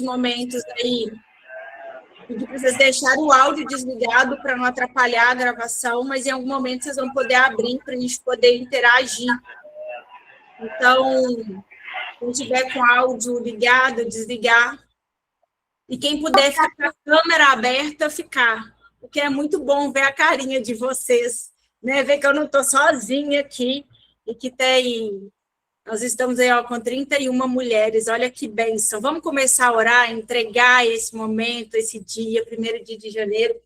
momentos aí de vocês deixarem o áudio desligado para não atrapalhar a gravação, mas em algum momento vocês vão poder abrir para a gente poder interagir. Então, quem tiver com áudio ligado, desligar. E quem puder ficar com a câmera aberta, ficar. Porque é muito bom ver a carinha de vocês, né? Ver que eu não estou sozinha aqui e que tem... Nós estamos aí com 31 mulheres, olha que bênção. Vamos começar a orar, entregar esse momento, esse dia, 1º dia de janeiro.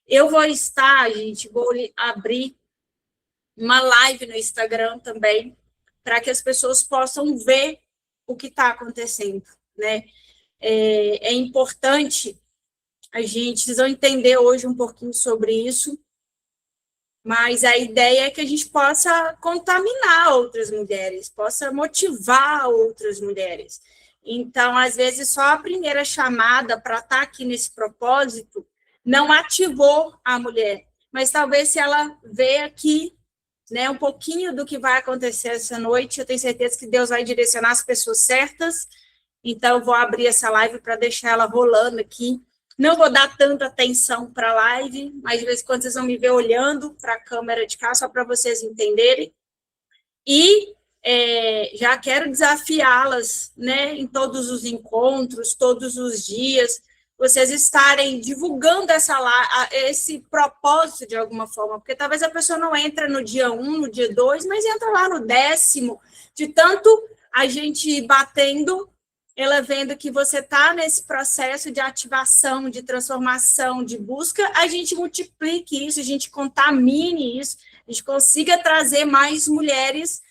Eu vou estar, gente, vou abrir uma live no Instagram também, para que as pessoas possam ver o que está acontecendo, né? É importante a gente, vocês vão entender hoje um pouquinho sobre isso, mas a ideia é que a gente possa contaminar outras mulheres, possa motivar outras mulheres. Então, às vezes, só a primeira chamada para estar aqui nesse propósito não ativou a mulher, mas talvez se ela vê aqui, né, um pouquinho do que vai acontecer essa noite, eu tenho certeza que Deus vai direcionar as pessoas certas. Então, eu vou abrir essa live para deixar ela rolando aqui. Não vou dar tanta atenção para a live, mas de vez em quando vocês vão me ver olhando para a câmera de cá, só para vocês entenderem. E já quero desafiá-las, né, em todos os encontros, todos os dias, vocês estarem divulgando esse propósito de alguma forma, porque talvez a pessoa não entre no dia 1, no dia 2, mas entra lá no 10º, de tanto a gente batendo, ela vendo que você está nesse processo de ativação, de transformação, de busca, a gente multiplique isso, a gente contamine isso, a gente consiga trazer mais mulheres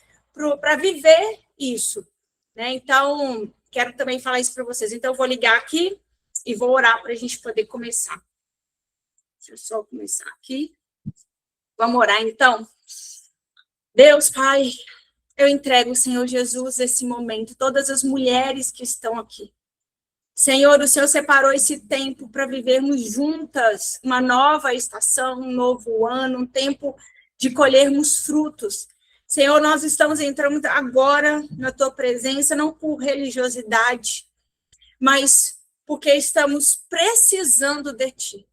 para viver isso, né? Então, quero também falar isso para vocês. Então, eu vou ligar aqui e vou orar para a gente poder começar. Deixa eu só começar aqui. Vamos orar, então? Deus, Pai, eu entrego, Senhor Jesus, esse momento, todas as mulheres que estão aqui. Senhor, o Senhor separou esse tempo para vivermos juntas uma nova estação, um novo ano, um tempo de colhermos frutos. Senhor, nós estamos entrando agora na Tua presença, não por religiosidade, mas porque estamos precisando de Ti.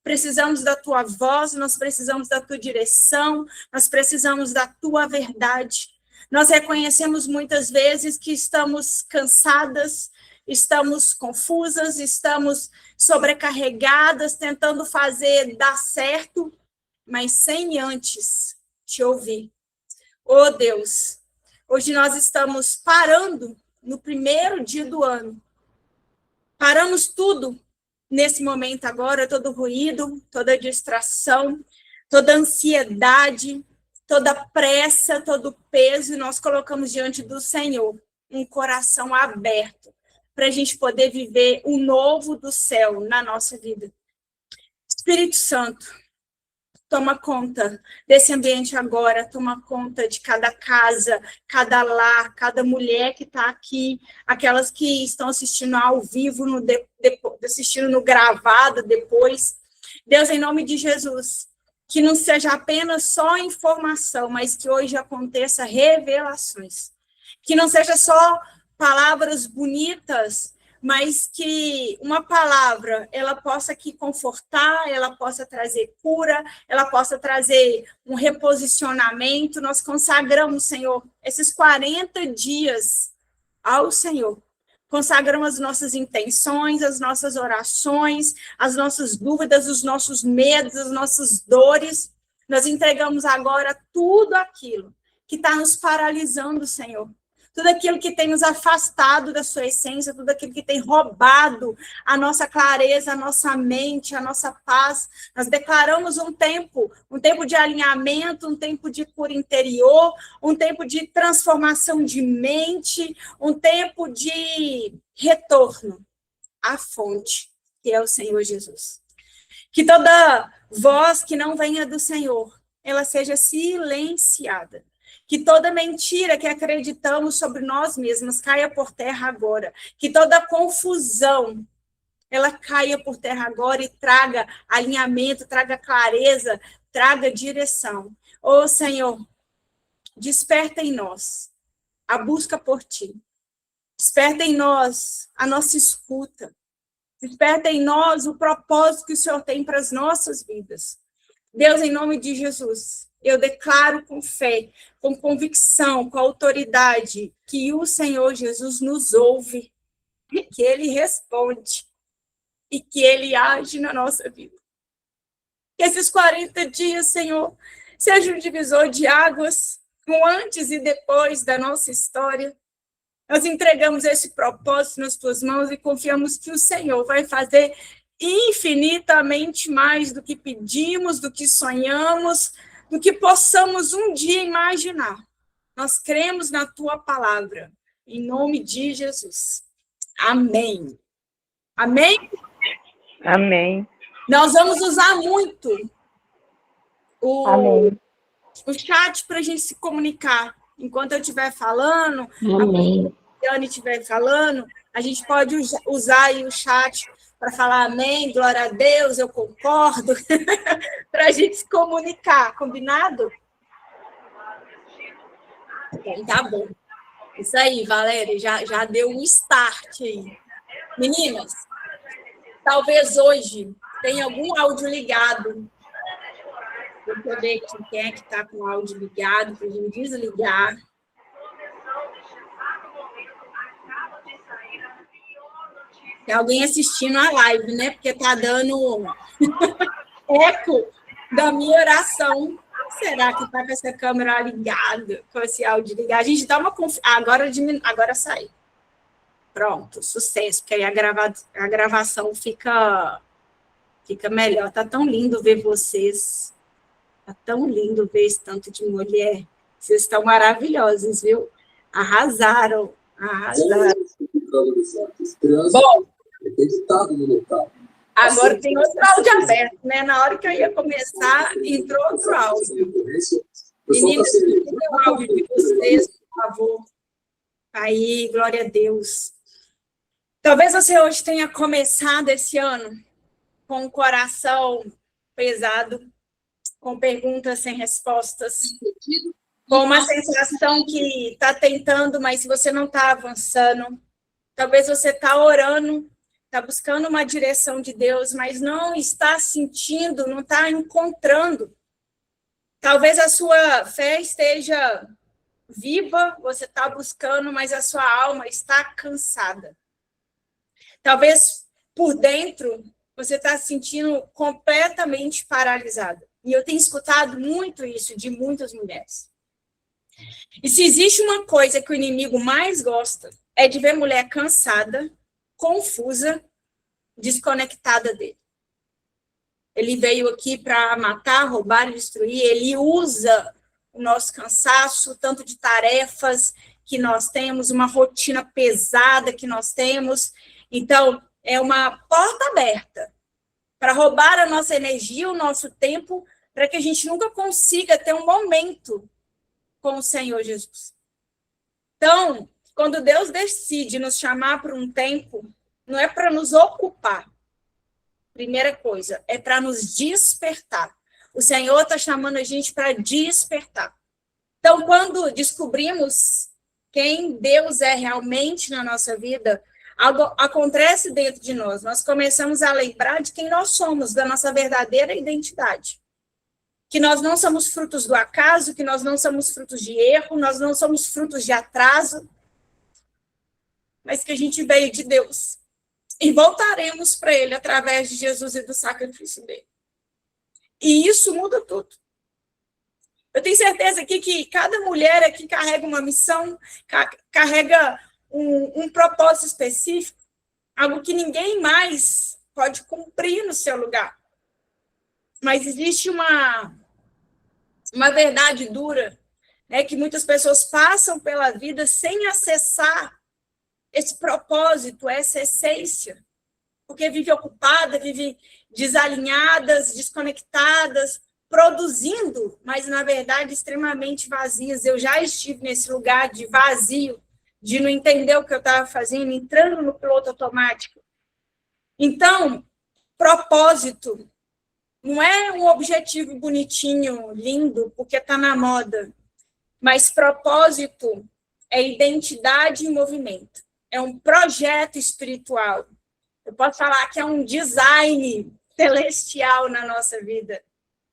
Precisamos da Tua voz, nós precisamos da Tua direção, nós precisamos da Tua verdade. Nós reconhecemos muitas vezes que estamos cansadas, estamos confusas, estamos sobrecarregadas, tentando fazer dar certo, mas sem antes te ouvir. Oh, Deus, hoje nós estamos parando no 1º dia do ano. Paramos tudo nesse momento agora, todo ruído, toda distração, toda ansiedade, toda pressa, todo peso, e nós colocamos diante do Senhor um coração aberto para a gente poder viver o novo do céu na nossa vida. Espírito Santo, toma conta desse ambiente agora, toma conta de cada casa, cada lar, cada mulher que está aqui, aquelas que estão assistindo ao vivo, assistindo no gravado depois. Deus, em nome de Jesus, que não seja apenas só informação, mas que hoje aconteça revelações. Que não seja só palavras bonitas, mas que uma palavra, ela possa aqui confortar, ela possa trazer cura, ela possa trazer um reposicionamento. Nós consagramos, Senhor, esses 40 dias ao Senhor. Consagramos as nossas intenções, as nossas orações, as nossas dúvidas, os nossos medos, as nossas dores. Nós entregamos agora tudo aquilo que está nos paralisando, Senhor. Tudo aquilo que tem nos afastado da sua essência, tudo aquilo que tem roubado a nossa clareza, a nossa mente, a nossa paz. Nós declaramos um tempo de alinhamento, um tempo de cura interior, um tempo de transformação de mente, um tempo de retorno à fonte, que é o Senhor Jesus. Que toda voz que não venha do Senhor, ela seja silenciada. Que toda mentira que acreditamos sobre nós mesmos caia por terra agora. Que toda confusão, ela caia por terra agora e traga alinhamento, traga clareza, traga direção. Ô Senhor, desperta em nós a busca por Ti. Desperta em nós a nossa escuta. Desperta em nós o propósito que o Senhor tem para as nossas vidas. Deus, em nome de Jesus, eu declaro com fé, com convicção, com autoridade, que o Senhor Jesus nos ouve, que Ele responde e que Ele age na nossa vida. Que esses 40 dias, Senhor, sejam um divisor de águas, um antes e depois da nossa história. Nós entregamos esse propósito nas tuas mãos e confiamos que o Senhor vai fazer infinitamente mais do que pedimos, do que sonhamos, do que possamos um dia imaginar. Nós cremos na tua palavra, em nome de Jesus. Amém. Amém? Amém. Nós vamos usar muito Amém. o chat para a gente se comunicar. Enquanto eu estiver falando, Amém. a Cristiane estiver falando, a gente pode usar aí o chat para falar amém, glória a Deus, eu concordo, para a gente se comunicar, combinado? Tá bom. Isso aí, Valéria, já deu um start aí. Meninas, talvez hoje tenha algum áudio ligado. Deixa eu ver aqui quem é que está com o áudio ligado, para a gente desligar. Tem alguém assistindo a live, né? Porque está dando eco da minha oração. Será que está com essa câmera ligada, com esse áudio ligado? A gente dá uma agora saiu. Pronto, sucesso, porque aí a gravação fica melhor. Tá tão lindo ver vocês. Tá tão lindo ver esse tanto de mulher. Vocês estão maravilhosos, viu? Arrasaram. Bom, agora tem outro áudio aberto, né? Na hora que eu ia começar, entrou outro áudio. Meninas, o áudio de vocês, por favor. Aí, glória a Deus. Talvez você hoje tenha começado esse ano com o coração pesado, com perguntas sem respostas, com uma sensação que está tentando, mas se você não está avançando. Talvez você está orando, está buscando uma direção de Deus, mas não está sentindo, não está encontrando. Talvez a sua fé esteja viva, você está buscando, mas a sua alma está cansada. Talvez por dentro você está se sentindo completamente paralisada. E eu tenho escutado muito isso de muitas mulheres. E se existe uma coisa que o inimigo mais gosta, é de ver mulher cansada, confusa, desconectada dele. Ele veio aqui para matar, roubar e destruir. Ele usa o nosso cansaço, tanto de tarefas que nós temos, uma rotina pesada que nós temos. Então, é uma porta aberta para roubar a nossa energia, o nosso tempo, para que a gente nunca consiga ter um momento com o Senhor Jesus. Então, quando Deus decide nos chamar para um tempo, não é para nos ocupar. Primeira coisa, é para nos despertar. O Senhor está chamando a gente para despertar. Então, quando descobrimos quem Deus é realmente na nossa vida, algo acontece dentro de nós. Nós começamos a lembrar de quem nós somos, da nossa verdadeira identidade. Que nós não somos frutos do acaso, que nós não somos frutos de erro, nós não somos frutos de atraso, mas que a gente veio de Deus. E voltaremos para Ele através de Jesus e do sacrifício dele. E isso muda tudo. Eu tenho certeza aqui que cada mulher aqui carrega uma missão, carrega um propósito específico, algo que ninguém mais pode cumprir no seu lugar. Mas existe uma verdade dura, né, que muitas pessoas passam pela vida sem acessar esse propósito, essa essência, porque vive ocupada, vive desalinhadas, desconectadas, produzindo, mas, na verdade, extremamente vazias. Eu já estive nesse lugar de vazio, de não entender o que eu estava fazendo, entrando no piloto automático. Então, propósito não é um objetivo bonitinho, lindo, porque está na moda, mas propósito é identidade em movimento. é um projeto espiritual. Eu posso falar que é um design celestial na nossa vida.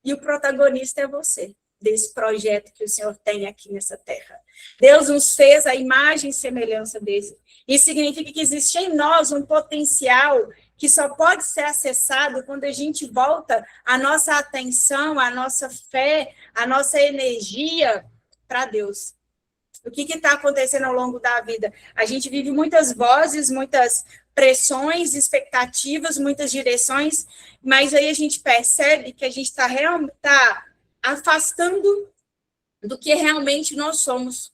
E o protagonista é você, desse projeto que o Senhor tem aqui nessa terra. Deus nos fez a imagem e semelhança dele. Isso significa que existe em nós um potencial que só pode ser acessado quando a gente volta a nossa atenção, a nossa fé, a nossa energia para Deus. O que está acontecendo ao longo da vida? A gente vive muitas vozes, muitas pressões, expectativas, muitas direções, mas aí a gente percebe que a gente está afastando do que realmente nós somos.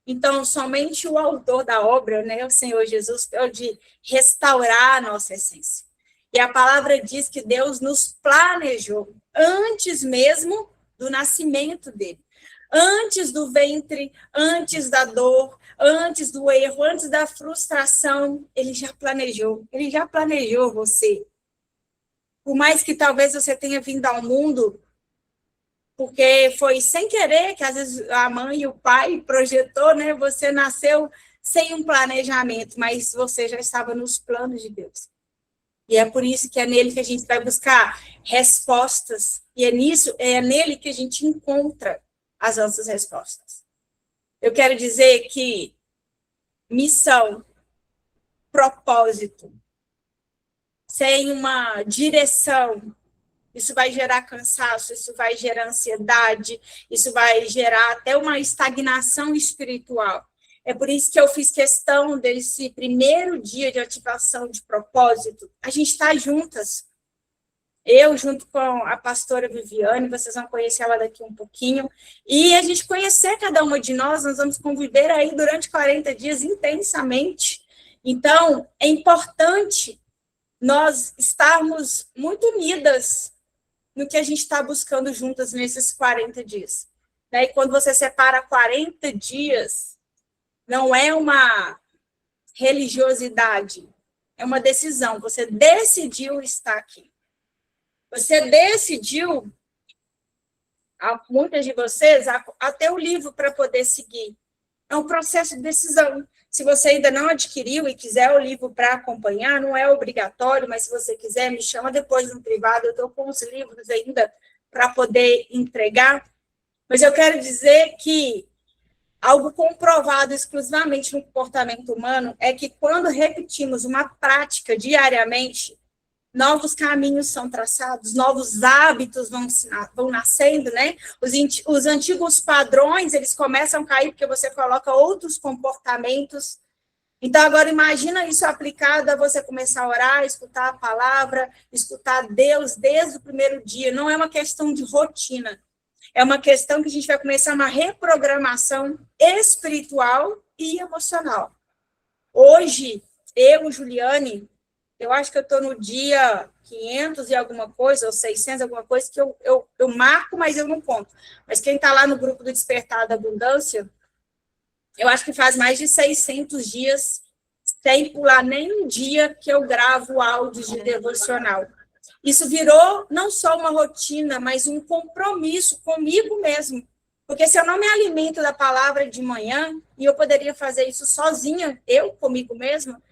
Então, somente o autor da obra, né, o Senhor Jesus, pode restaurar a nossa essência. E a palavra diz que Deus nos planejou antes mesmo do nascimento dele. Antes do ventre, antes da dor, antes do erro, antes da frustração, ele já planejou você. Por mais que talvez você tenha vindo ao mundo porque foi sem querer que às vezes a mãe e o pai projetou, né? Você nasceu sem um planejamento, mas você já estava nos planos de Deus. E é por isso que é nele que a gente vai buscar respostas, e é nele que a gente encontra as nossas respostas. Eu quero dizer que missão, propósito, sem uma direção, isso vai gerar cansaço, isso vai gerar ansiedade, isso vai gerar até uma estagnação espiritual. É por isso que eu fiz questão desse primeiro dia de ativação de propósito, a gente está juntas. Eu, junto com a pastora Viviane, vocês vão conhecer ela daqui um pouquinho, e a gente conhecer cada uma de nós vamos conviver aí durante 40 dias intensamente. Então, é importante nós estarmos muito unidas no que a gente está buscando juntas nesses 40 dias. E quando você separa 40 dias, não é uma religiosidade, é uma decisão. Você decidiu estar aqui. Você decidiu, muitas de vocês, até o livro para poder seguir. É um processo de decisão. Se você ainda não adquiriu e quiser o livro para acompanhar, não é obrigatório, mas se você quiser, me chama depois no privado, eu estou com os livros ainda para poder entregar. Mas eu quero dizer que algo comprovado exclusivamente no comportamento humano é que quando repetimos uma prática diariamente, novos caminhos são traçados, novos hábitos vão nascendo, né? Os antigos padrões, eles começam a cair porque você coloca outros comportamentos. Então, agora imagina isso aplicado a você começar a orar, escutar a palavra, escutar Deus desde o primeiro dia. Não é uma questão de rotina, é uma questão que a gente vai começar uma reprogramação espiritual e emocional. Hoje, eu, Juliane, eu acho que eu estou no dia 500 e alguma coisa, ou 600 alguma coisa, que eu marco, mas eu não conto. Mas quem está lá no grupo do Despertar da Abundância, eu acho que faz mais de 600 dias, sem pular nem um dia que eu gravo áudios de devocional. Isso virou não só uma rotina, mas um compromisso comigo mesmo. Porque se eu não me alimento da palavra de manhã, e eu poderia fazer isso sozinha, eu comigo mesma,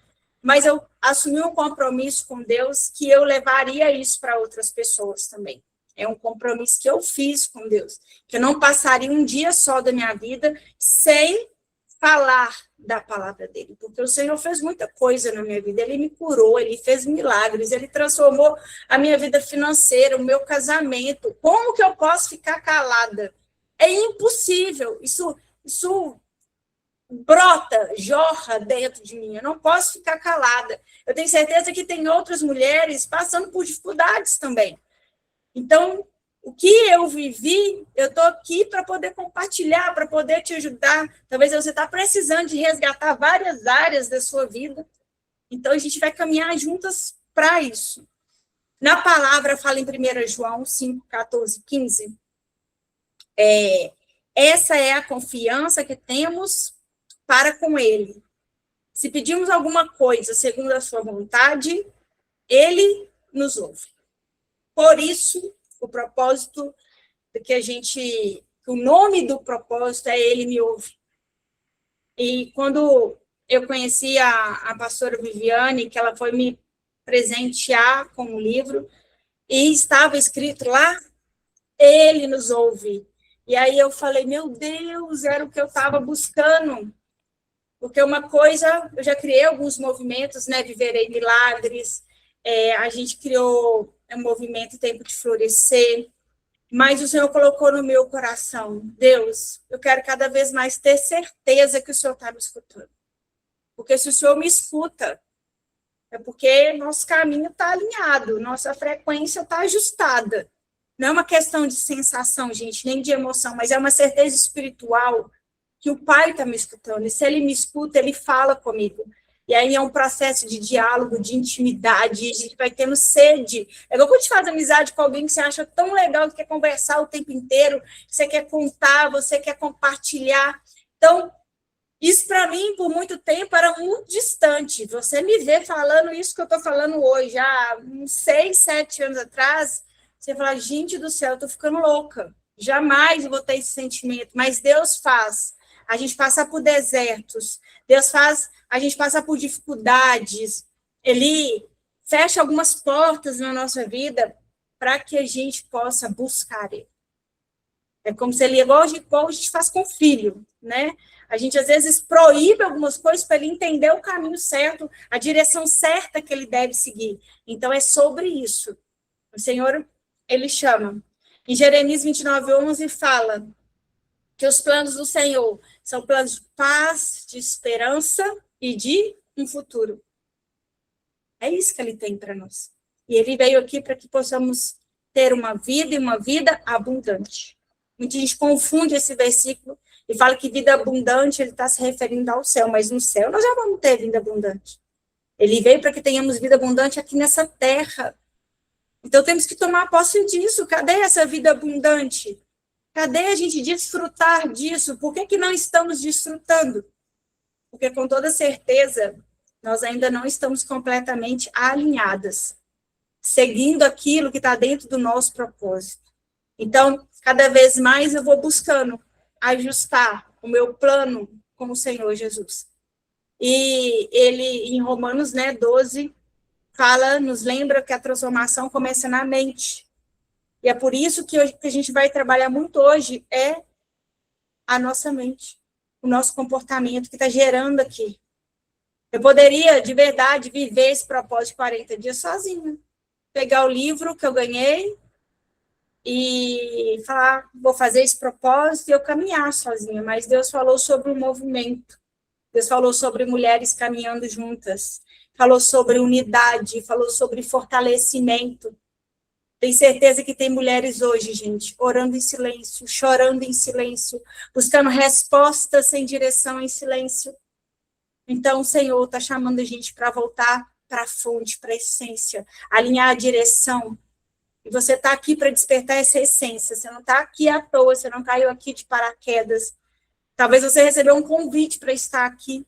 mas eu assumi um compromisso com Deus que eu levaria isso para outras pessoas também. É um compromisso que eu fiz com Deus, que eu não passaria um dia só da minha vida sem falar da palavra dele, porque o Senhor fez muita coisa na minha vida, ele me curou, ele fez milagres, ele transformou a minha vida financeira, o meu casamento. Como que eu posso ficar calada? É impossível, isso brota, jorra dentro de mim, eu não posso ficar calada. Eu tenho certeza que tem outras mulheres passando por dificuldades também. Então, o que eu vivi, eu estou aqui para poder compartilhar, para poder te ajudar. Talvez você está precisando de resgatar várias áreas da sua vida. Então, a gente vai caminhar juntas para isso. Na palavra, fala em 1 João 5, 14, 15. Essa é a confiança que temos para com ele. Se pedimos alguma coisa segundo a sua vontade, ele nos ouve. Por isso, o propósito que o nome do propósito é Ele Me Ouve. E quando eu conheci a pastora Viviane, que ela foi me presentear com um livro, e estava escrito lá, ele nos ouve. E aí eu falei, meu Deus, era o que eu estava buscando. Porque uma coisa, eu já criei alguns movimentos, né? Viverei Milagres, a gente criou um movimento Tempo de Florescer, mas o Senhor colocou no meu coração, Deus, eu quero cada vez mais ter certeza que o Senhor está me escutando. Porque se o Senhor me escuta, é porque nosso caminho está alinhado, nossa frequência está ajustada. Não é uma questão de sensação, gente, nem de emoção, mas é uma certeza espiritual que o Pai está me escutando. E se Ele me escuta, Ele fala comigo. E aí é um processo de diálogo, de intimidade, a gente vai tendo sede. É igual quando a gente faz amizade com alguém que você acha tão legal, que quer conversar o tempo inteiro, que você quer contar, você quer compartilhar. Então, isso para mim, por muito tempo, era muito distante. Você me vê falando isso que eu estou falando hoje, há uns 6, 7 anos atrás, você fala, gente do céu, eu estou ficando louca. Jamais vou ter esse sentimento. Mas Deus faz a gente passar por desertos, Deus faz a gente passar por dificuldades, Ele fecha algumas portas na nossa vida para que a gente possa buscar Ele. É como se Ele, igual a gente faz com o filho, né? A gente, às vezes, proíbe algumas coisas para ele entender o caminho certo, a direção certa que ele deve seguir. Então, é sobre isso. O Senhor, Ele chama. Em Jeremias 29:11, fala que os planos do Senhor são planos de paz, de esperança e de um futuro. É isso que Ele tem para nós. E Ele veio aqui para que possamos ter uma vida e uma vida abundante. Muita gente confunde esse versículo e fala que vida abundante, ele está se referindo ao céu, mas no céu nós já vamos ter vida abundante. Ele veio para que tenhamos vida abundante aqui nessa terra. Então temos que tomar posse disso. Cadê essa vida abundante? Cadê a gente desfrutar disso? Por que não estamos desfrutando? Porque com toda certeza nós ainda não estamos completamente alinhadas, seguindo aquilo que está dentro do nosso propósito. Então, cada vez mais eu vou buscando ajustar o meu plano com o Senhor Jesus. E ele, em Romanos, 12, fala, nos lembra que a transformação começa na mente. E é por isso que a gente vai trabalhar muito hoje é a nossa mente, o nosso comportamento que está gerando aqui. Eu poderia, de verdade, viver esse propósito de 40 dias sozinha. Pegar o livro que eu ganhei e falar, vou fazer esse propósito e eu caminhar sozinha. Mas Deus falou sobre o movimento. Deus falou sobre mulheres caminhando juntas. Falou sobre unidade, falou sobre fortalecimento. Tenho certeza que tem mulheres hoje, gente, orando em silêncio, chorando em silêncio, buscando respostas sem direção em silêncio. Então, o Senhor está chamando a gente para voltar para a fonte, para a essência, alinhar a direção. E você está aqui para despertar essa essência. Você não está aqui à toa, você não caiu aqui de paraquedas. Talvez você recebeu um convite para estar aqui.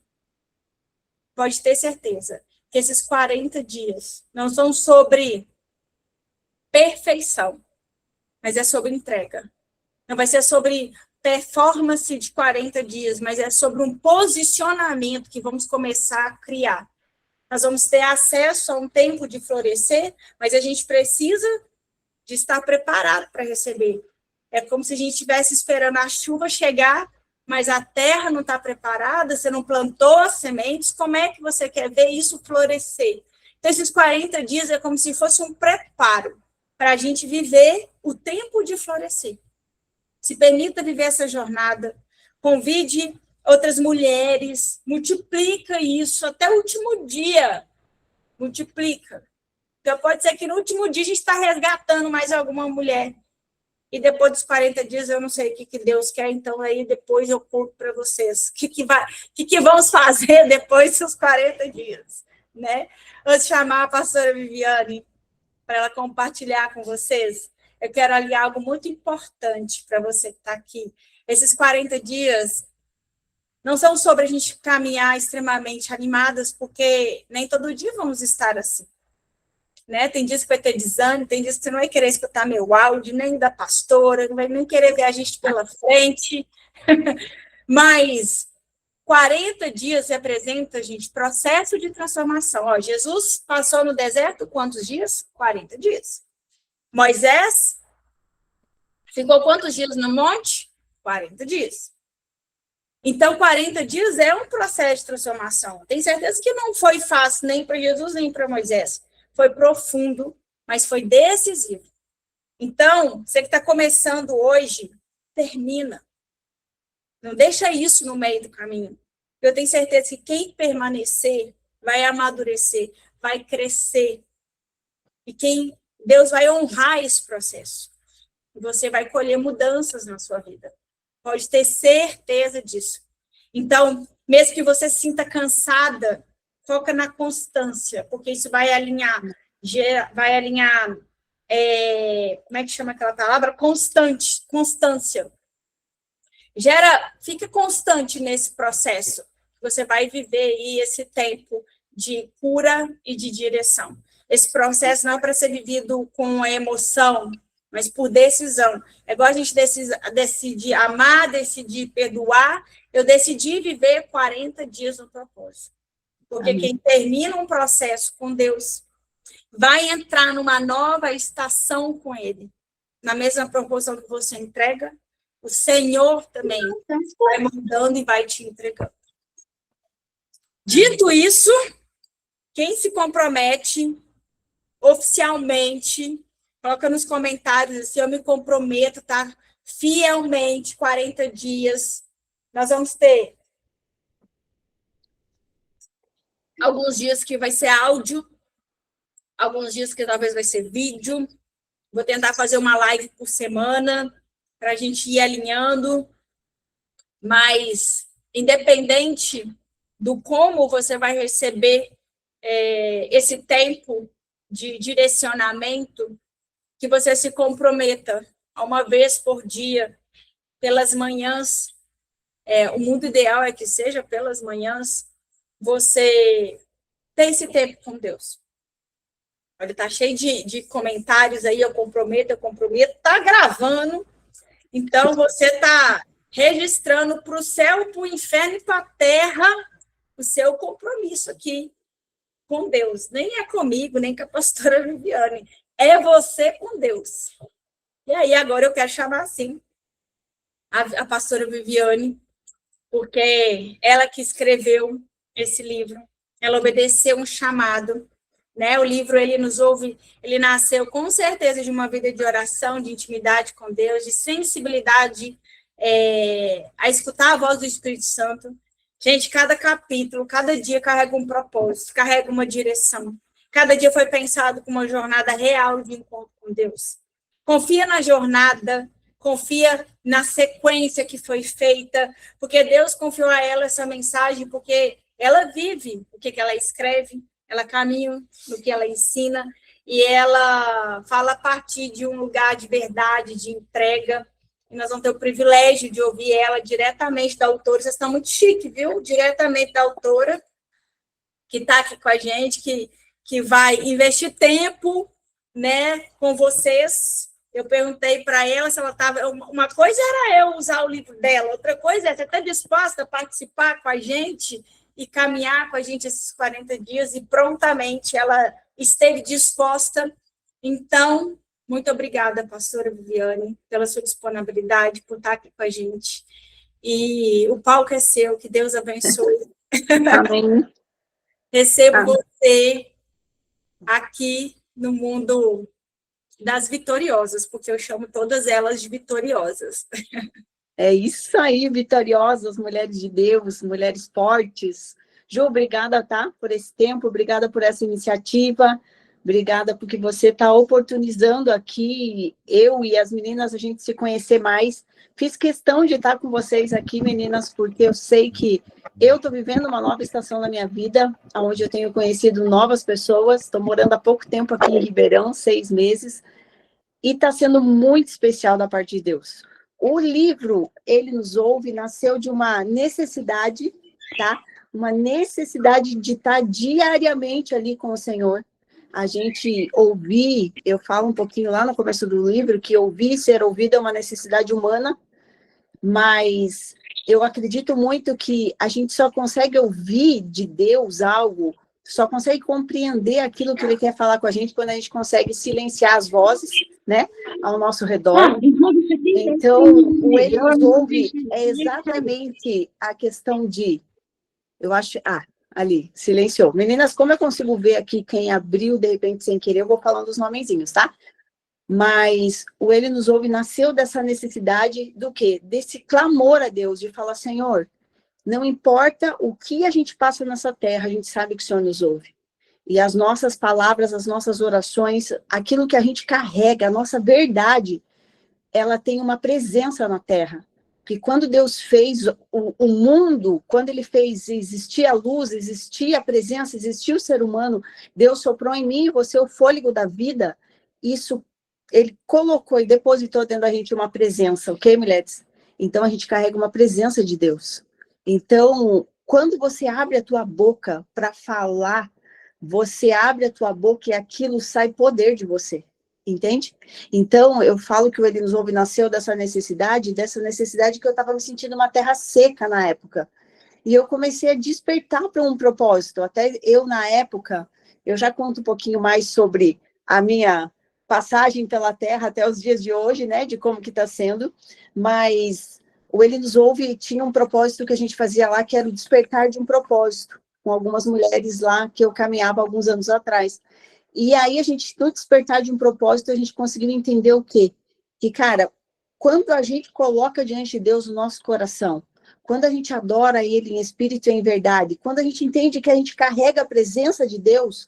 Pode ter certeza que esses 40 dias não são sobre perfeição, mas é sobre entrega. Não vai ser sobre performance de 40 dias, mas é sobre um posicionamento que vamos começar a criar. Nós vamos ter acesso a um tempo de florescer, mas a gente precisa de estar preparado para receber. É como se a gente estivesse esperando a chuva chegar, mas a terra não está preparada, você não plantou as sementes, como é que você quer ver isso florescer? Então, esses 40 dias é como se fosse um preparo para a gente viver o tempo de florescer. Se permita viver essa jornada, convide outras mulheres, multiplica isso até o último dia, multiplica. Então, pode ser que no último dia a gente está resgatando mais alguma mulher. E depois dos 40 dias, eu não sei o que Deus quer, então aí depois eu conto para vocês o que vamos fazer depois dos 40 dias, né? Antes de chamar a pastora Viviane para ela compartilhar com vocês, eu quero aliar algo muito importante para você que está aqui. Esses 40 dias não são sobre a gente caminhar extremamente animadas, porque nem todo dia vamos estar assim. Né? Tem dias que vai ter desânimo, tem dias que você não vai querer escutar meu áudio, nem da pastora, não vai nem querer ver a gente pela frente. Mas 40 dias representa, gente, processo de transformação. Ó, Jesus passou no deserto quantos dias? 40 dias. Moisés ficou quantos dias no monte? 40 dias. Então, 40 dias é um processo de transformação. Tenho certeza que não foi fácil nem para Jesus, nem para Moisés. Foi profundo, mas foi decisivo. Então, você que está começando hoje, termina. Não deixa isso no meio do caminho. Eu tenho certeza que quem permanecer vai amadurecer, vai crescer. E Deus vai honrar esse processo. E você vai colher mudanças na sua vida. Pode ter certeza disso. Então, mesmo que você se sinta cansada, foca na constância, porque isso vai alinhar, como é que chama aquela palavra? Constância. Fica constante nesse processo. Você vai viver aí esse tempo de cura e de direção. Esse processo não é para ser vivido com emoção, mas por decisão. É igual a gente decidir amar, decidir perdoar. Eu decidi viver 40 dias no propósito. Porque Amém. Quem termina um processo com Deus vai entrar numa nova estação com Ele. Na mesma proporção que você entrega, o Senhor também vai mandando e vai te entregando. Dito isso, quem se compromete oficialmente, coloca nos comentários assim, eu me comprometo, tá? Fielmente, 40 dias. Nós vamos ter alguns dias que vai ser áudio, alguns dias que talvez vai ser vídeo. Vou tentar fazer uma live por semana para a gente ir alinhando. Mas, independente do como você vai receber esse tempo de direcionamento, que você se comprometa a uma vez por dia, pelas manhãs, o mundo ideal é que seja pelas manhãs, você tem esse tempo com Deus. Olha, tá cheio de comentários aí, eu comprometo, tá gravando, então você tá registrando para o céu, para o inferno e para a terra o seu compromisso aqui com Deus. Nem é comigo, nem com a pastora Viviane. É você com Deus. E aí, agora eu quero chamar assim a pastora Viviane, porque ela que escreveu esse livro, ela obedeceu um chamado, né? O livro, ele nasceu com certeza de uma vida de oração, de intimidade com Deus, de sensibilidade a escutar a voz do Espírito Santo. Gente, cada capítulo, cada dia carrega um propósito, carrega uma direção. Cada dia foi pensado com uma jornada real de encontro com Deus. Confia na jornada, confia na sequência que foi feita, porque Deus confiou a ela essa mensagem, porque ela vive o que ela escreve, ela caminha no que ela ensina, e ela fala a partir de um lugar de verdade, de entrega. E nós vamos ter o privilégio de ouvir ela diretamente da autora. Vocês estão muito chique, viu? Diretamente da autora, que está aqui com a gente, que vai investir tempo, né, com vocês. Eu perguntei para ela se ela estava... Uma coisa era eu usar o livro dela, outra coisa é você estar disposta a participar com a gente e caminhar com a gente esses 40 dias, e prontamente ela esteve disposta. Então, muito obrigada, pastora Viviane, pela sua disponibilidade, por estar aqui com a gente. E o palco é seu, que Deus abençoe. Amém. Recebo você aqui no mundo das vitoriosas, porque eu chamo todas elas de vitoriosas. É isso aí, vitoriosas, mulheres de Deus, mulheres fortes. Ju, obrigada, tá, por esse tempo, obrigada por essa iniciativa, obrigada porque você está oportunizando aqui, eu e as meninas, a gente se conhecer mais. Fiz questão de estar com vocês aqui, meninas, porque eu sei que eu estou vivendo uma nova estação na minha vida, onde eu tenho conhecido novas pessoas. Estou morando há pouco tempo aqui em Ribeirão, 6 meses, e está sendo muito especial da parte de Deus. O livro, Ele Nos Ouve, nasceu de uma necessidade, tá? Uma necessidade de estar diariamente ali com o Senhor. A gente ouvir, eu falo um pouquinho lá no começo do livro, que ouvir, ser ouvido é uma necessidade humana, mas eu acredito muito que a gente só consegue ouvir de Deus algo, só consegue compreender aquilo que ele quer falar com a gente quando a gente consegue silenciar as vozes, né, ao nosso redor. Então, o ele nos ouve é exatamente a questão de, eu acho, ali, silenciou. Meninas, como eu consigo ver aqui quem abriu, de repente, sem querer, eu vou falando os nomezinhos, tá? Mas o ele nos ouve nasceu dessa necessidade do quê? Desse clamor a Deus, de falar, Senhor, não importa o que a gente passa nessa terra, a gente sabe que o Senhor nos ouve. E as nossas palavras, as nossas orações, aquilo que a gente carrega, a nossa verdade, ela tem uma presença na terra. Que quando Deus fez o mundo, quando ele fez existir a luz, existir a presença, existir o ser humano, Deus soprou em mim e você o fôlego da vida, isso ele colocou e depositou dentro da gente uma presença, ok, mulheres? Então, a gente carrega uma presença de Deus. Então, quando você abre a tua boca para falar, você abre a tua boca e aquilo sai poder de você, entende? Então, eu falo que o Ele nos ouve nasceu dessa necessidade que eu estava me sentindo uma terra seca na época. E eu comecei a despertar para um propósito. Até eu, na época, eu já conto um pouquinho mais sobre a minha passagem pela terra até os dias de hoje, né, de como que está sendo, mas o Ele nos ouve tinha um propósito que a gente fazia lá, que era o despertar de um propósito, com algumas mulheres lá que eu caminhava alguns anos atrás. E aí a gente, no despertar de um propósito, a gente conseguiu entender o quê? Que, cara, quando a gente coloca diante de Deus o nosso coração, quando a gente adora Ele em espírito e em verdade, quando a gente entende que a gente carrega a presença de Deus,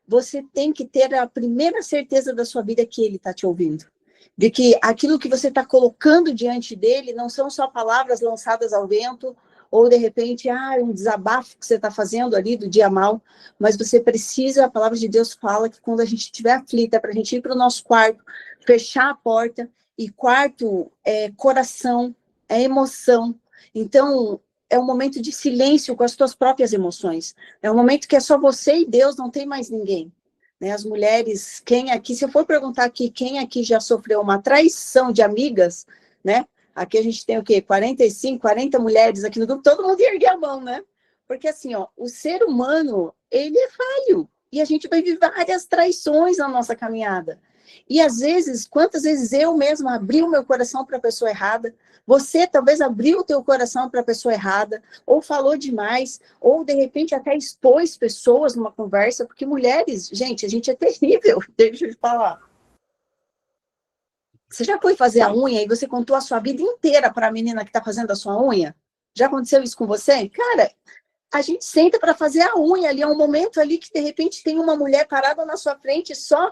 você tem que ter a primeira certeza da sua vida que Ele está te ouvindo. De que aquilo que você está colocando diante dele não são só palavras lançadas ao vento, ou de repente, um desabafo que você está fazendo ali do dia mal, mas você precisa, a palavra de Deus fala que quando a gente estiver aflita, para a gente ir para o nosso quarto, fechar a porta, e quarto é coração, é emoção. Então, é um momento de silêncio com as tuas próprias emoções. É um momento que é só você e Deus, não tem mais ninguém. Né, as mulheres, quem aqui, se eu for perguntar aqui, quem aqui já sofreu uma traição de amigas, né? Aqui a gente tem o quê? 45, 40 mulheres aqui no grupo, todo mundo ia erguer a mão, né? Porque assim, ó, o ser humano, ele é falho. E a gente vai viver várias traições na nossa caminhada. E às vezes, quantas vezes eu mesma abri o meu coração para a pessoa errada, você talvez abriu o teu coração para a pessoa errada, ou falou demais, ou de repente até expôs pessoas numa conversa, porque mulheres, gente, a gente é terrível, deixa eu te falar. Você já foi fazer a unha e você contou a sua vida inteira para a menina que está fazendo a sua unha? Já aconteceu isso com você? Cara, a gente senta para fazer a unha ali, é um momento ali que de repente tem uma mulher parada na sua frente só.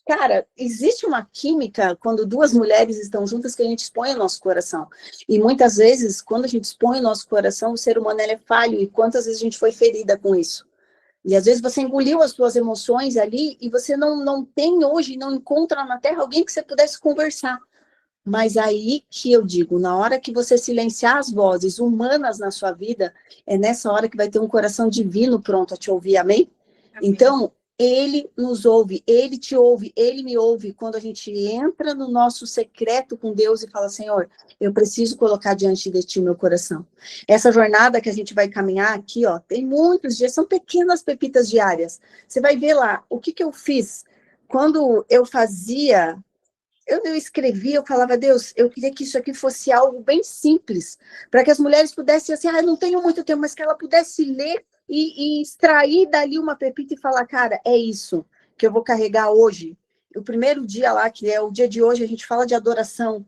Cara, existe uma química quando duas mulheres estão juntas que a gente expõe o nosso coração. E muitas vezes, quando a gente expõe o nosso coração, o ser humano ele é falho. E quantas vezes a gente foi ferida com isso? E às vezes você engoliu as suas emoções ali e você não tem hoje, não encontra na Terra alguém que você pudesse conversar. Mas aí que eu digo, na hora que você silenciar as vozes humanas na sua vida, é nessa hora que vai ter um coração divino pronto a te ouvir, amém? Então, Ele nos ouve, Ele te ouve, Ele me ouve. Quando a gente entra no nosso secreto com Deus e fala, Senhor, eu preciso colocar diante de Ti o meu coração. Essa jornada que a gente vai caminhar aqui, ó, tem muitos dias, são pequenas pepitas diárias. Você vai ver lá, o que eu fiz quando eu fazia... Eu escrevia, eu falava, Deus, eu queria que isso aqui fosse algo bem simples, para que as mulheres pudessem, assim, eu não tenho muito tempo, mas que ela pudesse ler e extrair dali uma pepita e falar, cara, é isso que eu vou carregar hoje. O primeiro dia lá, que é o dia de hoje, a gente fala de adoração,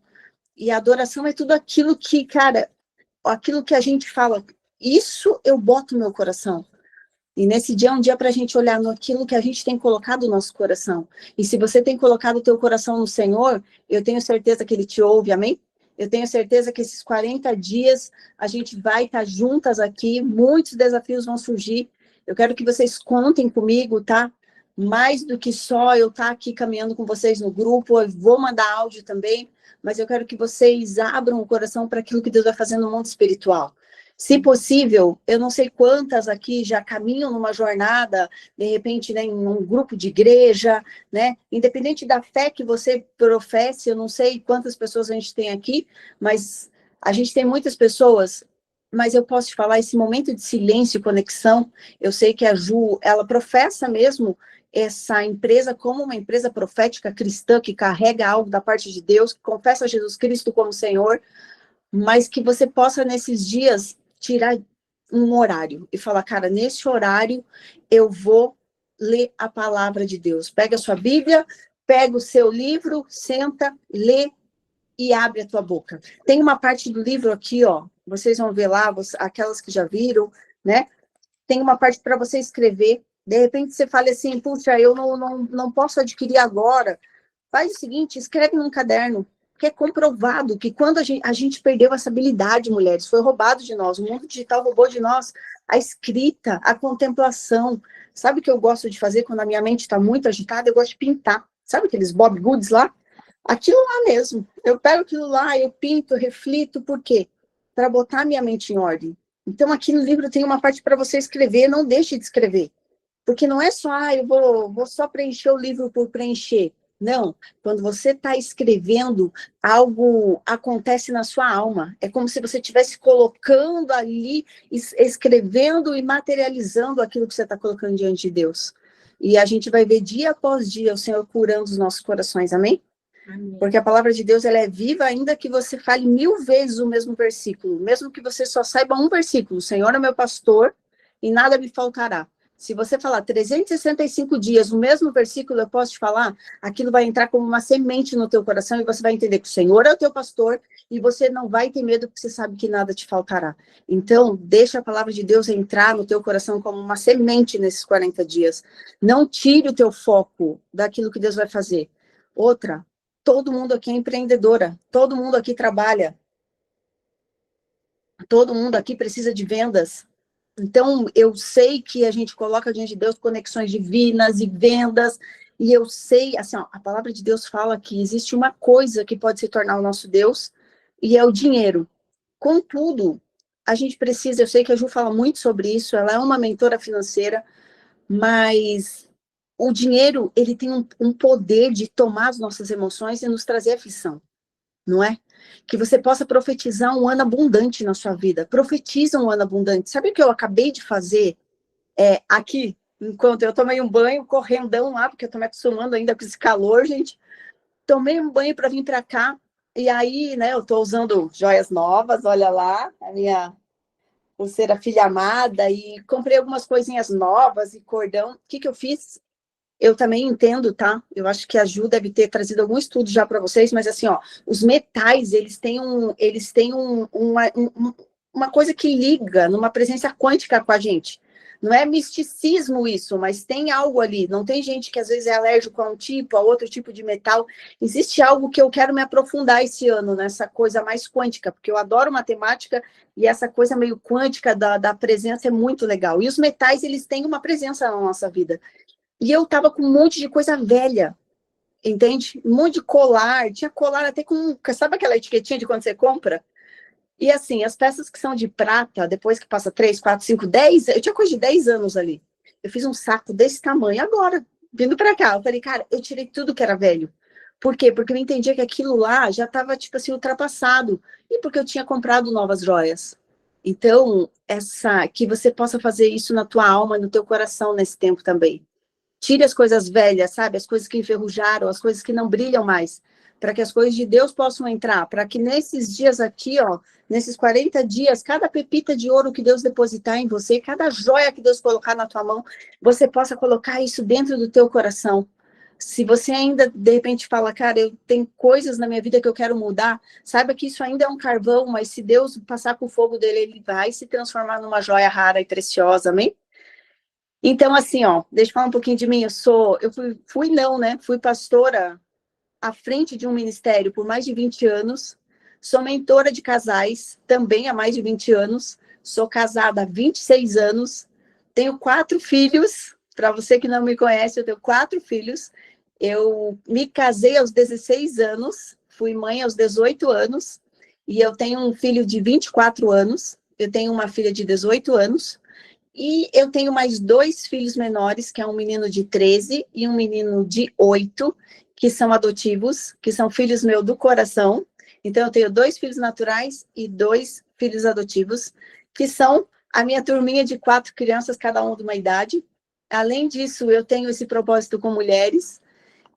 e a adoração é tudo aquilo que, cara, aquilo que a gente fala, isso eu boto no meu coração. E nesse dia é um dia para a gente olhar naquilo que a gente tem colocado no nosso coração. E se você tem colocado o teu coração no Senhor, eu tenho certeza que Ele te ouve, amém? Eu tenho certeza que esses 40 dias a gente vai estar juntas aqui, muitos desafios vão surgir. Eu quero que vocês contem comigo, tá? Mais do que só eu estar aqui caminhando com vocês no grupo, eu vou mandar áudio também, mas eu quero que vocês abram o coração para aquilo que Deus vai fazer no mundo espiritual. Se possível, eu não sei quantas aqui já caminham numa jornada, de repente, né, em um grupo de igreja, né? Independente da fé que você professe, eu não sei quantas pessoas a gente tem aqui, mas A gente tem muitas pessoas, mas eu posso te falar, esse momento de silêncio e conexão, eu sei que a Ju, ela professa mesmo essa empresa como uma empresa profética cristã, que carrega algo da parte de Deus, que confessa Jesus Cristo como Senhor, mas que você possa, nesses dias, tirar um horário e falar, cara, nesse horário eu vou ler a palavra de Deus. Pega a sua Bíblia, pega o seu livro, senta, lê e abre a tua boca. Tem uma parte do livro aqui, ó, vocês vão ver lá, aquelas que já viram, né? Tem uma parte para você escrever. De repente você fala assim, puxa, eu não posso adquirir agora. Faz o seguinte, escreve num caderno, que é comprovado que quando a gente perdeu essa habilidade, mulheres, foi roubado de nós, o mundo digital roubou de nós a escrita, a contemplação. Sabe o que eu gosto de fazer quando a minha mente está muito agitada? Eu gosto de pintar. Sabe aqueles Bob Goods lá? Aquilo lá mesmo. Eu pego aquilo lá, eu pinto, reflito, por quê? Para botar minha mente em ordem. Então, aqui no livro tem uma parte para você escrever, não deixe de escrever. Porque não é só, eu vou só preencher o livro por preencher. Não, quando você está escrevendo, algo acontece na sua alma. É como se você estivesse colocando ali, escrevendo e materializando aquilo que você está colocando diante de Deus. E a gente vai ver dia após dia o Senhor curando os nossos corações, amém? Amém. Porque a palavra de Deus, ela é viva, ainda que você fale 1000 vezes o mesmo versículo, mesmo que você só saiba um versículo, o Senhor é meu pastor e nada me faltará. Se você falar 365 dias o mesmo versículo, eu posso te falar, aquilo vai entrar como uma semente no teu coração e você vai entender que o Senhor é o teu pastor e você não vai ter medo porque você sabe que nada te faltará. Então, deixa a palavra de Deus entrar no teu coração como uma semente nesses 40 dias. Não tire o teu foco daquilo que Deus vai fazer. Outra, todo mundo aqui é empreendedora, todo mundo aqui trabalha, todo mundo aqui precisa de vendas. Então, eu sei que a gente coloca diante de Deus conexões divinas e vendas, e eu sei, assim, ó, a palavra de Deus fala que existe uma coisa que pode se tornar o nosso Deus, e é o dinheiro. Contudo, a gente precisa, eu sei que a Ju fala muito sobre isso, ela é uma mentora financeira, mas o dinheiro, ele tem um poder de tomar as nossas emoções e nos trazer aflição, não é? Que você possa profetizar um ano abundante na sua vida. Profetiza um ano abundante. Sabe o que eu acabei de fazer aqui? Enquanto eu tomei um banho, correndão lá, porque eu tô me acostumando ainda com esse calor, gente. Tomei um banho para vir para cá. E aí, né, eu tô usando joias novas, olha lá, a minha pulseira filha amada, e comprei algumas coisinhas novas e cordão. O que eu fiz? Eu também entendo, tá? Eu acho que a Ju deve ter trazido algum estudo já para vocês, mas assim, ó, os metais, eles têm uma coisa que liga numa presença quântica com a gente. Não é misticismo isso, mas tem algo ali. Não tem gente que às vezes é alérgico a um tipo, a outro tipo de metal. Existe algo que eu quero me aprofundar esse ano, nessa coisa mais quântica, porque eu adoro matemática e essa coisa meio quântica da presença é muito legal. E os metais, eles têm uma presença na nossa vida. E eu tava com um monte de coisa velha, entende? Um monte de colar, tinha colar até com, sabe aquela etiquetinha de quando você compra? E assim, as peças que são de prata, depois que passa 3, 4, 5, 10, eu tinha coisa de 10 anos ali. Eu fiz um saco desse tamanho agora, vindo pra cá. Eu falei, cara, eu tirei tudo que era velho. Por quê? Porque eu entendia que aquilo lá já tava, tipo assim, ultrapassado. E porque eu tinha comprado novas joias. Então, que você possa fazer isso na tua alma, no teu coração nesse tempo também. Tire as coisas velhas, sabe? As coisas que enferrujaram, as coisas que não brilham mais, para que as coisas de Deus possam entrar, para que nesses dias aqui, ó, nesses 40 dias, cada pepita de ouro que Deus depositar em você, cada joia que Deus colocar na tua mão, você possa colocar isso dentro do teu coração. Se você ainda, de repente, fala, cara, eu tenho coisas na minha vida que eu quero mudar, saiba que isso ainda é um carvão, mas se Deus passar com o fogo dele, ele vai se transformar numa joia rara e preciosa, amém? Então, assim, ó, deixa eu falar um pouquinho de mim. Fui pastora à frente de um ministério por mais de 20 anos. Sou mentora de casais também há mais de 20 anos. Sou casada há 26 anos. Tenho 4 filhos. Para você que não me conhece, eu tenho 4 filhos. Eu me casei aos 16 anos. Fui mãe aos 18 anos. E eu tenho um filho de 24 anos. Eu tenho uma filha de 18 anos. E eu tenho mais 2 filhos menores, que é um menino de 13 e um menino de 8, que são adotivos, que são filhos meus do coração. Então, eu tenho 2 filhos naturais e 2 filhos adotivos, que são a minha turminha de 4 crianças, cada uma de uma idade. Além disso, eu tenho esse propósito com mulheres.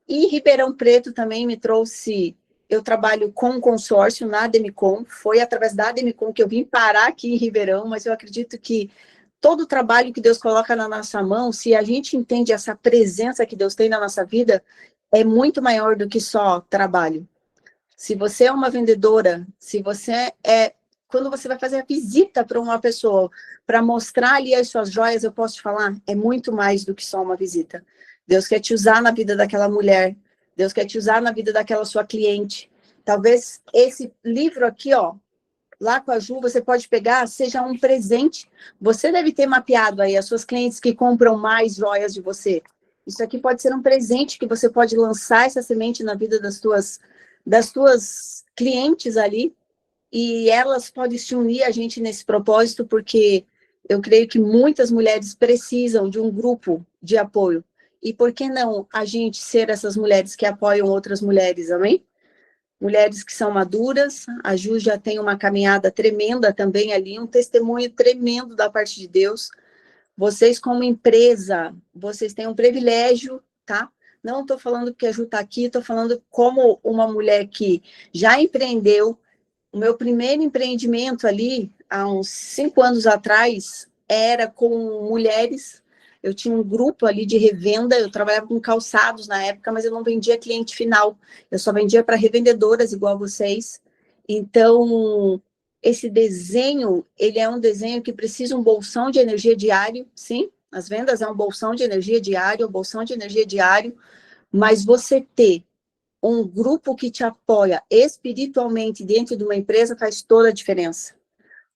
E Ribeirão Preto também me trouxe... Eu trabalho com um consórcio na Ademicon. Foi através da Ademicon que eu vim parar aqui em Ribeirão, mas eu acredito que todo o trabalho que Deus coloca na nossa mão, se a gente entende essa presença que Deus tem na nossa vida, é muito maior do que só trabalho. Se você é uma vendedora, se você é... Quando você vai fazer a visita para uma pessoa, para mostrar ali as suas joias, eu posso te falar, é muito mais do que só uma visita. Deus quer te usar na vida daquela mulher, Deus quer te usar na vida daquela sua cliente. Talvez esse livro aqui, ó, lá com a Ju, você pode pegar, seja um presente. Você deve ter mapeado aí as suas clientes que compram mais joias de você. Isso aqui pode ser um presente que você pode lançar essa semente na vida das tuas clientes ali, e elas podem se unir a gente nesse propósito, porque eu creio que muitas mulheres precisam de um grupo de apoio. E por que não a gente ser essas mulheres que apoiam outras mulheres, amém? Mulheres que são maduras, a Ju já tem uma caminhada tremenda também ali, um testemunho tremendo da parte de Deus. Vocês, como empresa, vocês têm um privilégio, tá? Não estou falando que a Ju está aqui, estou falando como uma mulher que já empreendeu. O meu primeiro empreendimento ali, há uns 5 anos atrás, era com mulheres. Eu tinha um grupo ali de revenda, eu trabalhava com calçados na época, mas eu não vendia cliente final. Eu só vendia para revendedoras, igual vocês. Então, esse desenho, ele é um desenho que precisa um bolsão de energia diário, sim. As vendas é um bolsão de energia diário, mas você ter um grupo que te apoia espiritualmente dentro de uma empresa faz toda a diferença.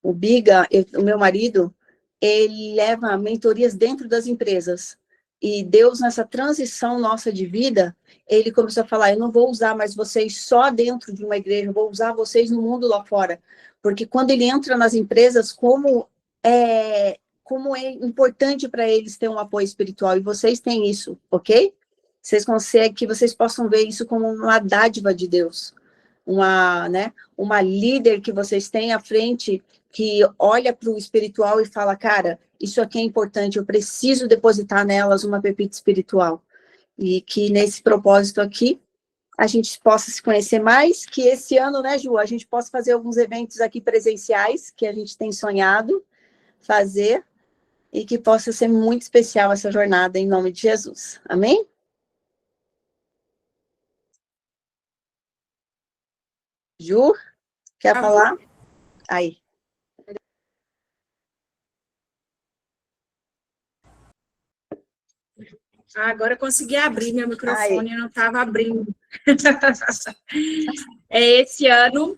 O Biga, o meu marido, ele leva mentorias dentro das empresas. E Deus, nessa transição nossa de vida, ele começou a falar, eu não vou usar mais vocês só dentro de uma igreja, eu vou usar vocês no mundo lá fora. Porque quando ele entra nas empresas, como é importante para eles ter um apoio espiritual, e vocês têm isso, ok? Vocês conseguem, que vocês possam ver isso como uma dádiva de Deus, uma líder que vocês têm à frente, que olha para o espiritual e fala, cara, isso aqui é importante, eu preciso depositar nelas uma pepita espiritual. E que nesse propósito aqui, a gente possa se conhecer mais, que esse ano, né, Ju, a gente possa fazer alguns eventos aqui presenciais, que a gente tem sonhado fazer, e que possa ser muito especial essa jornada, em nome de Jesus. Amém? Ju, quer falar? Aí. Agora eu consegui abrir meu microfone, não estava abrindo. Esse ano,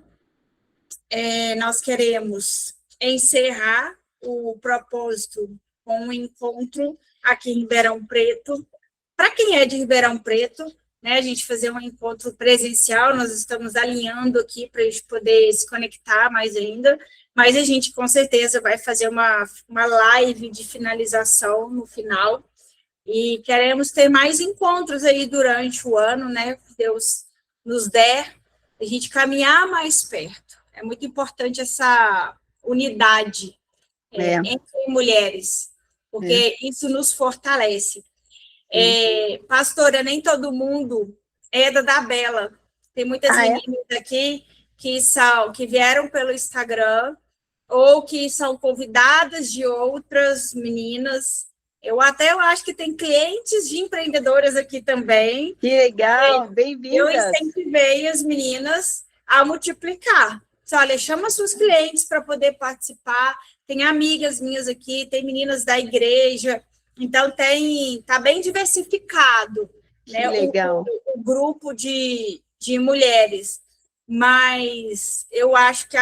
nós queremos encerrar o propósito com um encontro aqui em Ribeirão Preto. Para quem é de Ribeirão Preto, né, a gente fazer um encontro presencial, nós estamos alinhando aqui para a gente poder se conectar mais ainda, mas a gente com certeza vai fazer uma live de finalização no final, e queremos ter mais encontros aí durante o ano, né, que Deus nos der, a gente caminhar mais perto. É muito importante essa unidade entre mulheres, porque isso nos fortalece. Pastora, nem todo mundo é da Bela. Tem muitas meninas aqui que vieram pelo Instagram ou que são convidadas de outras meninas. Eu acho que tem clientes de empreendedoras aqui também. Que legal, bem-vindas. Eu incentivei as meninas a multiplicar. Olha, chama suas clientes para poder participar. Tem amigas minhas aqui, tem meninas da igreja. Então, está bem diversificado, né, legal. O grupo de mulheres, mas eu acho que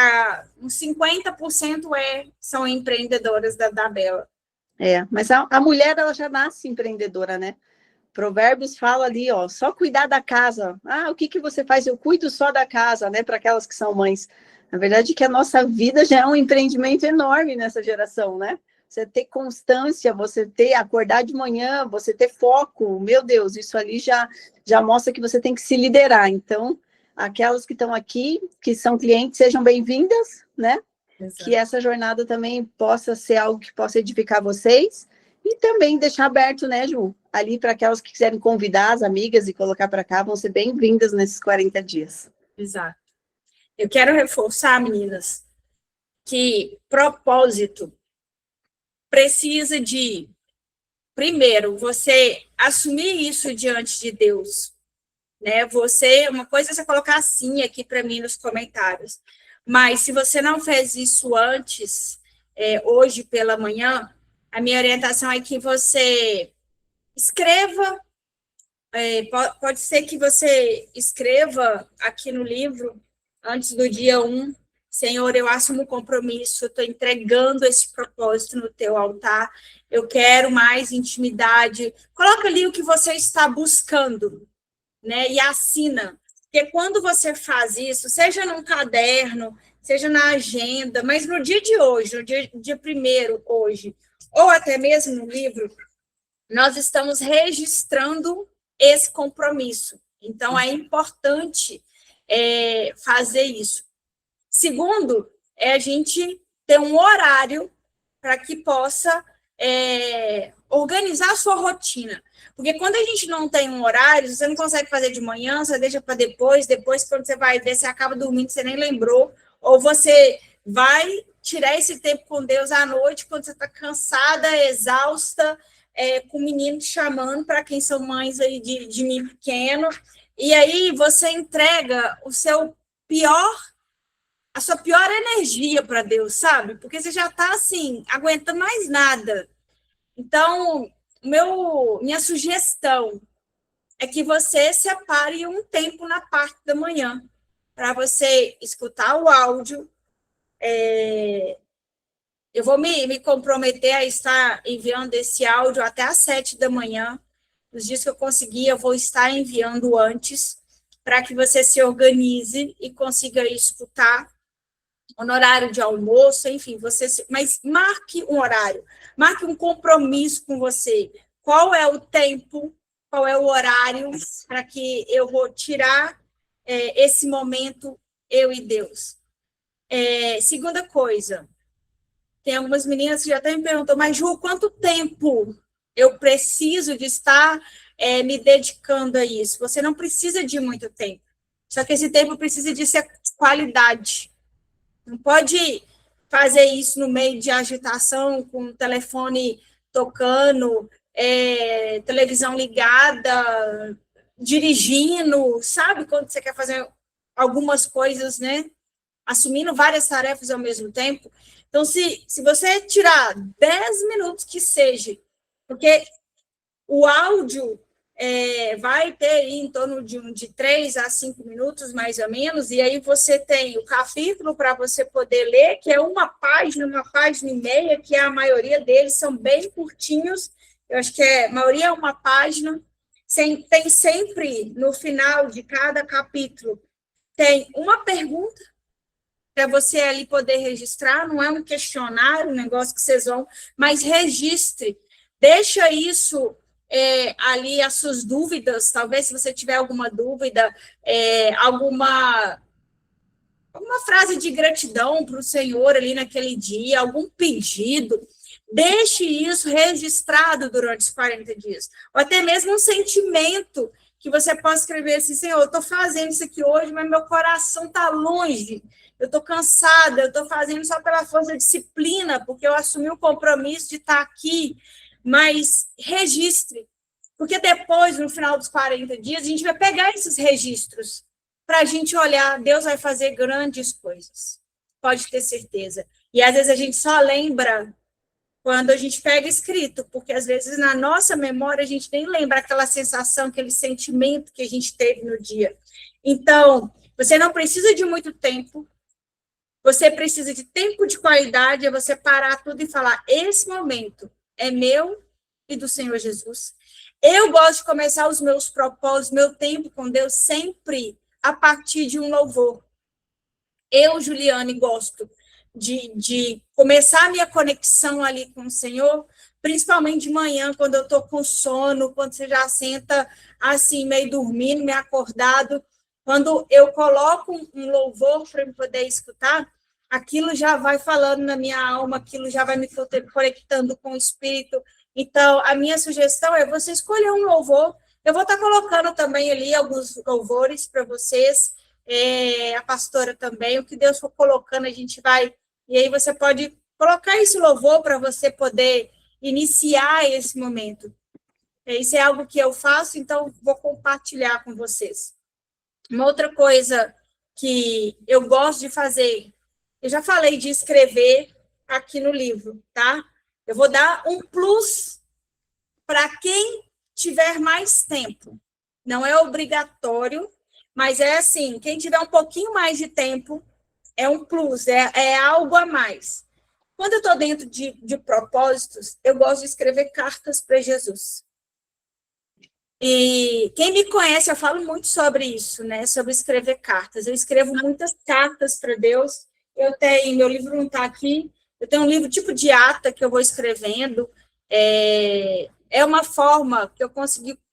uns 50% são empreendedoras da Bela. Mas a mulher, ela já nasce empreendedora, né? Provérbios fala ali, ó, só cuidar da casa. O que você faz? Eu cuido só da casa, né, para aquelas que são mães. Na verdade, que a nossa vida já é um empreendimento enorme nessa geração, né? Você ter constância, você acordar de manhã, você ter foco, meu Deus, isso ali já mostra que você tem que se liderar. Então, aquelas que estão aqui, que são clientes, sejam bem-vindas, né? Exato. Que essa jornada também possa ser algo que possa edificar vocês, e também deixar aberto, né, Ju? Ali para aquelas que quiserem convidar as amigas e colocar para cá, vão ser bem-vindas nesses 40 dias. Exato. Eu quero reforçar, meninas, que propósito precisa de, primeiro, você assumir isso diante de Deus, né? Uma coisa é você colocar assim aqui para mim nos comentários, mas se você não fez isso antes, hoje pela manhã, a minha orientação é que você escreva, pode ser que você escreva aqui no livro, antes do dia 1, Senhor, eu assumo um compromisso, eu estou entregando esse propósito no teu altar, eu quero mais intimidade. Coloca ali o que você está buscando, né? E assina. Porque quando você faz isso, seja num caderno, seja na agenda, mas no dia de hoje, no dia 1º hoje, ou até mesmo no livro, nós estamos registrando esse compromisso. Então, é importante fazer isso. Segundo, é a gente ter um horário para que possa organizar a sua rotina. Porque quando a gente não tem um horário, você não consegue fazer de manhã, você deixa para depois, quando você vai ver, você acaba dormindo, você nem lembrou, ou você vai tirar esse tempo com Deus à noite, quando você está cansada, exausta, com o menino te chamando, para quem são mães aí de mim pequeno, e aí você entrega a sua pior energia para Deus, sabe? Porque você já está assim, aguentando mais nada. Então, minha sugestão é que você separe um tempo na parte da manhã para você escutar o áudio. Eu vou me comprometer a estar enviando esse áudio até às 7 da manhã. Nos dias que eu conseguir, eu vou estar enviando antes, para que você se organize e consiga escutar no horário de almoço, enfim, mas marque um horário, marque um compromisso com você. Qual é o tempo, qual é o horário para que eu vou tirar esse momento, eu e Deus. Segunda coisa, tem algumas meninas que já até me perguntam, mas Ju, quanto tempo eu preciso de estar me dedicando a isso? Você não precisa de muito tempo, só que esse tempo precisa de ser qualidade. Não pode fazer isso no meio de agitação, com o telefone tocando, televisão ligada, dirigindo, sabe? Quando você quer fazer algumas coisas, né? Assumindo várias tarefas ao mesmo tempo. Então, se você tirar 10 minutos que seja, porque o áudio vai ter em torno de 3 a 5 minutos, mais ou menos, e aí você tem o capítulo para você poder ler, que é uma página e meia, que a maioria deles são bem curtinhos, eu acho que a maioria é uma página, tem sempre, no final de cada capítulo, tem uma pergunta para você ali poder registrar, não é um questionário, um negócio que vocês vão, mas registre, deixa isso ali as suas dúvidas, talvez se você tiver alguma dúvida, alguma frase de gratidão para o Senhor ali naquele dia, algum pedido, deixe isso registrado durante os 40 dias, ou até mesmo um sentimento que você possa escrever assim, Senhor, eu estou fazendo isso aqui hoje, mas meu coração está longe, eu estou cansada, eu estou fazendo só pela força da disciplina, porque eu assumi o compromisso de estar aqui, mas registre, porque depois, no final dos 40 dias, a gente vai pegar esses registros para a gente olhar, Deus vai fazer grandes coisas, pode ter certeza. E às vezes a gente só lembra quando a gente pega escrito, porque às vezes na nossa memória a gente nem lembra aquela sensação, aquele sentimento que a gente teve no dia. Então, você não precisa de muito tempo, você precisa de tempo de qualidade, é você parar tudo e falar, esse momento é meu e do Senhor Jesus. Eu gosto de começar os meus propósitos, meu tempo com Deus, sempre a partir de um louvor. Eu, Juliane, gosto de começar a minha conexão ali com o Senhor, principalmente de manhã, quando eu estou com sono, quando você já senta assim, meio dormindo, meio acordado, Quando eu coloco um louvor para eu poder escutar, aquilo já vai falando na minha alma, aquilo já vai me conectando com o Espírito. Então, a minha sugestão é você escolher um louvor. Eu vou estar colocando também ali alguns louvores para vocês, a pastora também, o que Deus for colocando, a gente vai... E aí você pode colocar esse louvor para você poder iniciar esse momento. Isso é algo que eu faço, então vou compartilhar com vocês. Uma outra coisa que eu gosto de fazer, eu já falei de escrever aqui no livro, tá? Eu vou dar um plus para quem tiver mais tempo. Não é obrigatório, mas é assim, quem tiver um pouquinho mais de tempo, é um plus, é algo a mais. Quando eu estou dentro de propósitos, eu gosto de escrever cartas para Jesus. E quem me conhece, eu falo muito sobre isso, né? Sobre escrever cartas. Eu escrevo muitas cartas para Deus. Eu tenho, meu livro não está aqui, eu tenho um livro tipo de ata que eu vou escrevendo. É uma forma que eu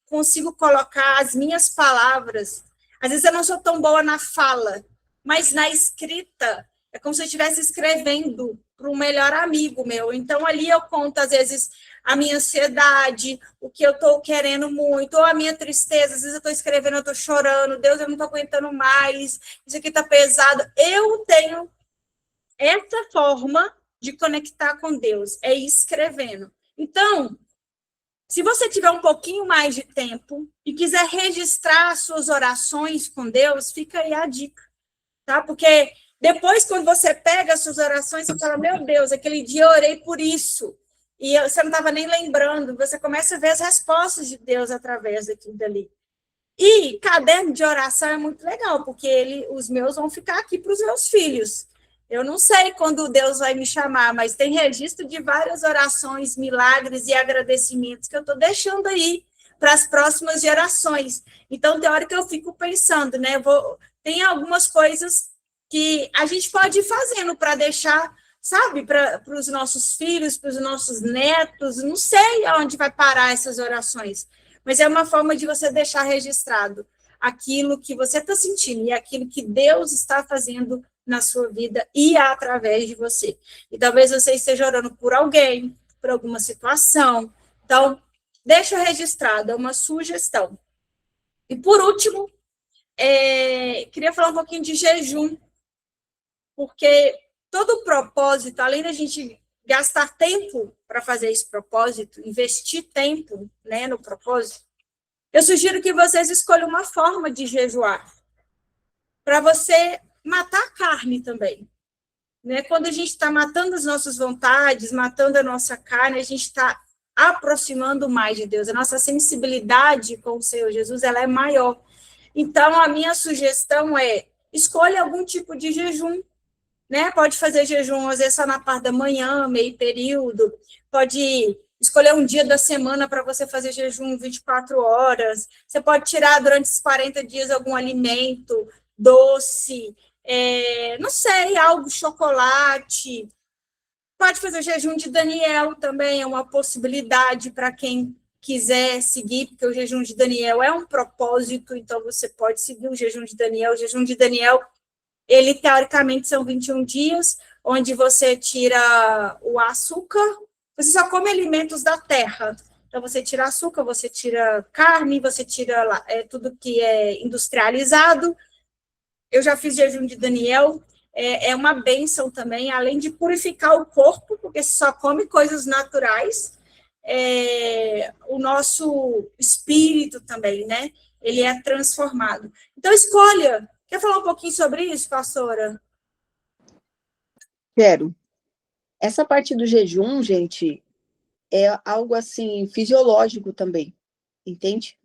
consigo colocar as minhas palavras. Às vezes eu não sou tão boa na fala, mas na escrita é como se eu estivesse escrevendo para um melhor amigo meu. Então, ali eu conto, às vezes, a minha ansiedade, o que eu estou querendo muito, ou a minha tristeza. Às vezes eu estou escrevendo, eu estou chorando, Deus, eu não estou aguentando mais, isso aqui está pesado. Eu tenho essa forma de conectar com Deus, é escrevendo. Então, se você tiver um pouquinho mais de tempo e quiser registrar as suas orações com Deus, fica aí a dica, tá? Porque depois, quando você pega as suas orações, você fala, meu Deus, aquele dia eu orei por isso, e você não estava nem lembrando, você começa a ver as respostas de Deus através daquilo dali. E caderno de oração é muito legal, porque os meus vão ficar aqui para os meus filhos. Eu não sei quando Deus vai me chamar, mas tem registro de várias orações, milagres e agradecimentos que eu estou deixando aí para as próximas gerações. Então, tem hora que eu fico pensando, né? Tem algumas coisas que a gente pode ir fazendo para deixar, sabe, para os nossos filhos, para os nossos netos, não sei aonde vai parar essas orações, mas é uma forma de você deixar registrado aquilo que você está sentindo e aquilo que Deus está fazendo na sua vida e através de você. E talvez você esteja orando por alguém, por alguma situação. Então, deixa registrado, é uma sugestão. E, por último, queria falar um pouquinho de jejum, porque todo o propósito, além da gente gastar tempo para fazer esse propósito, investir tempo, né, no propósito, eu sugiro que vocês escolham uma forma de jejuar, para você matar a carne também. Né? Quando a gente está matando as nossas vontades, matando a nossa carne, a gente está aproximando mais de Deus. A nossa sensibilidade com o Senhor Jesus, ela é maior. Então, a minha sugestão é, escolha algum tipo de jejum, né? Pode fazer jejum, às vezes, só na parte da manhã, meio período, pode escolher um dia da semana para você fazer jejum 24 horas, você pode tirar durante esses 40 dias algum alimento, doce, não sei, algo, chocolate, pode fazer o jejum de Daniel também, é uma possibilidade para quem quiser seguir, porque o jejum de Daniel é um propósito, então você pode seguir o jejum de Daniel. O jejum de Daniel, ele teoricamente são 21 dias, onde você tira o açúcar, você só come alimentos da terra. Então, você tira açúcar, você tira carne, você tira tudo que é industrializado. Eu já fiz jejum de Daniel, é uma bênção também, além de purificar o corpo, porque você só come coisas naturais, o nosso espírito também, né? Ele é transformado. Então, escolha. Quer falar um pouquinho sobre isso, pastora? Quero. Essa parte do jejum, gente, é algo assim, fisiológico também, entende?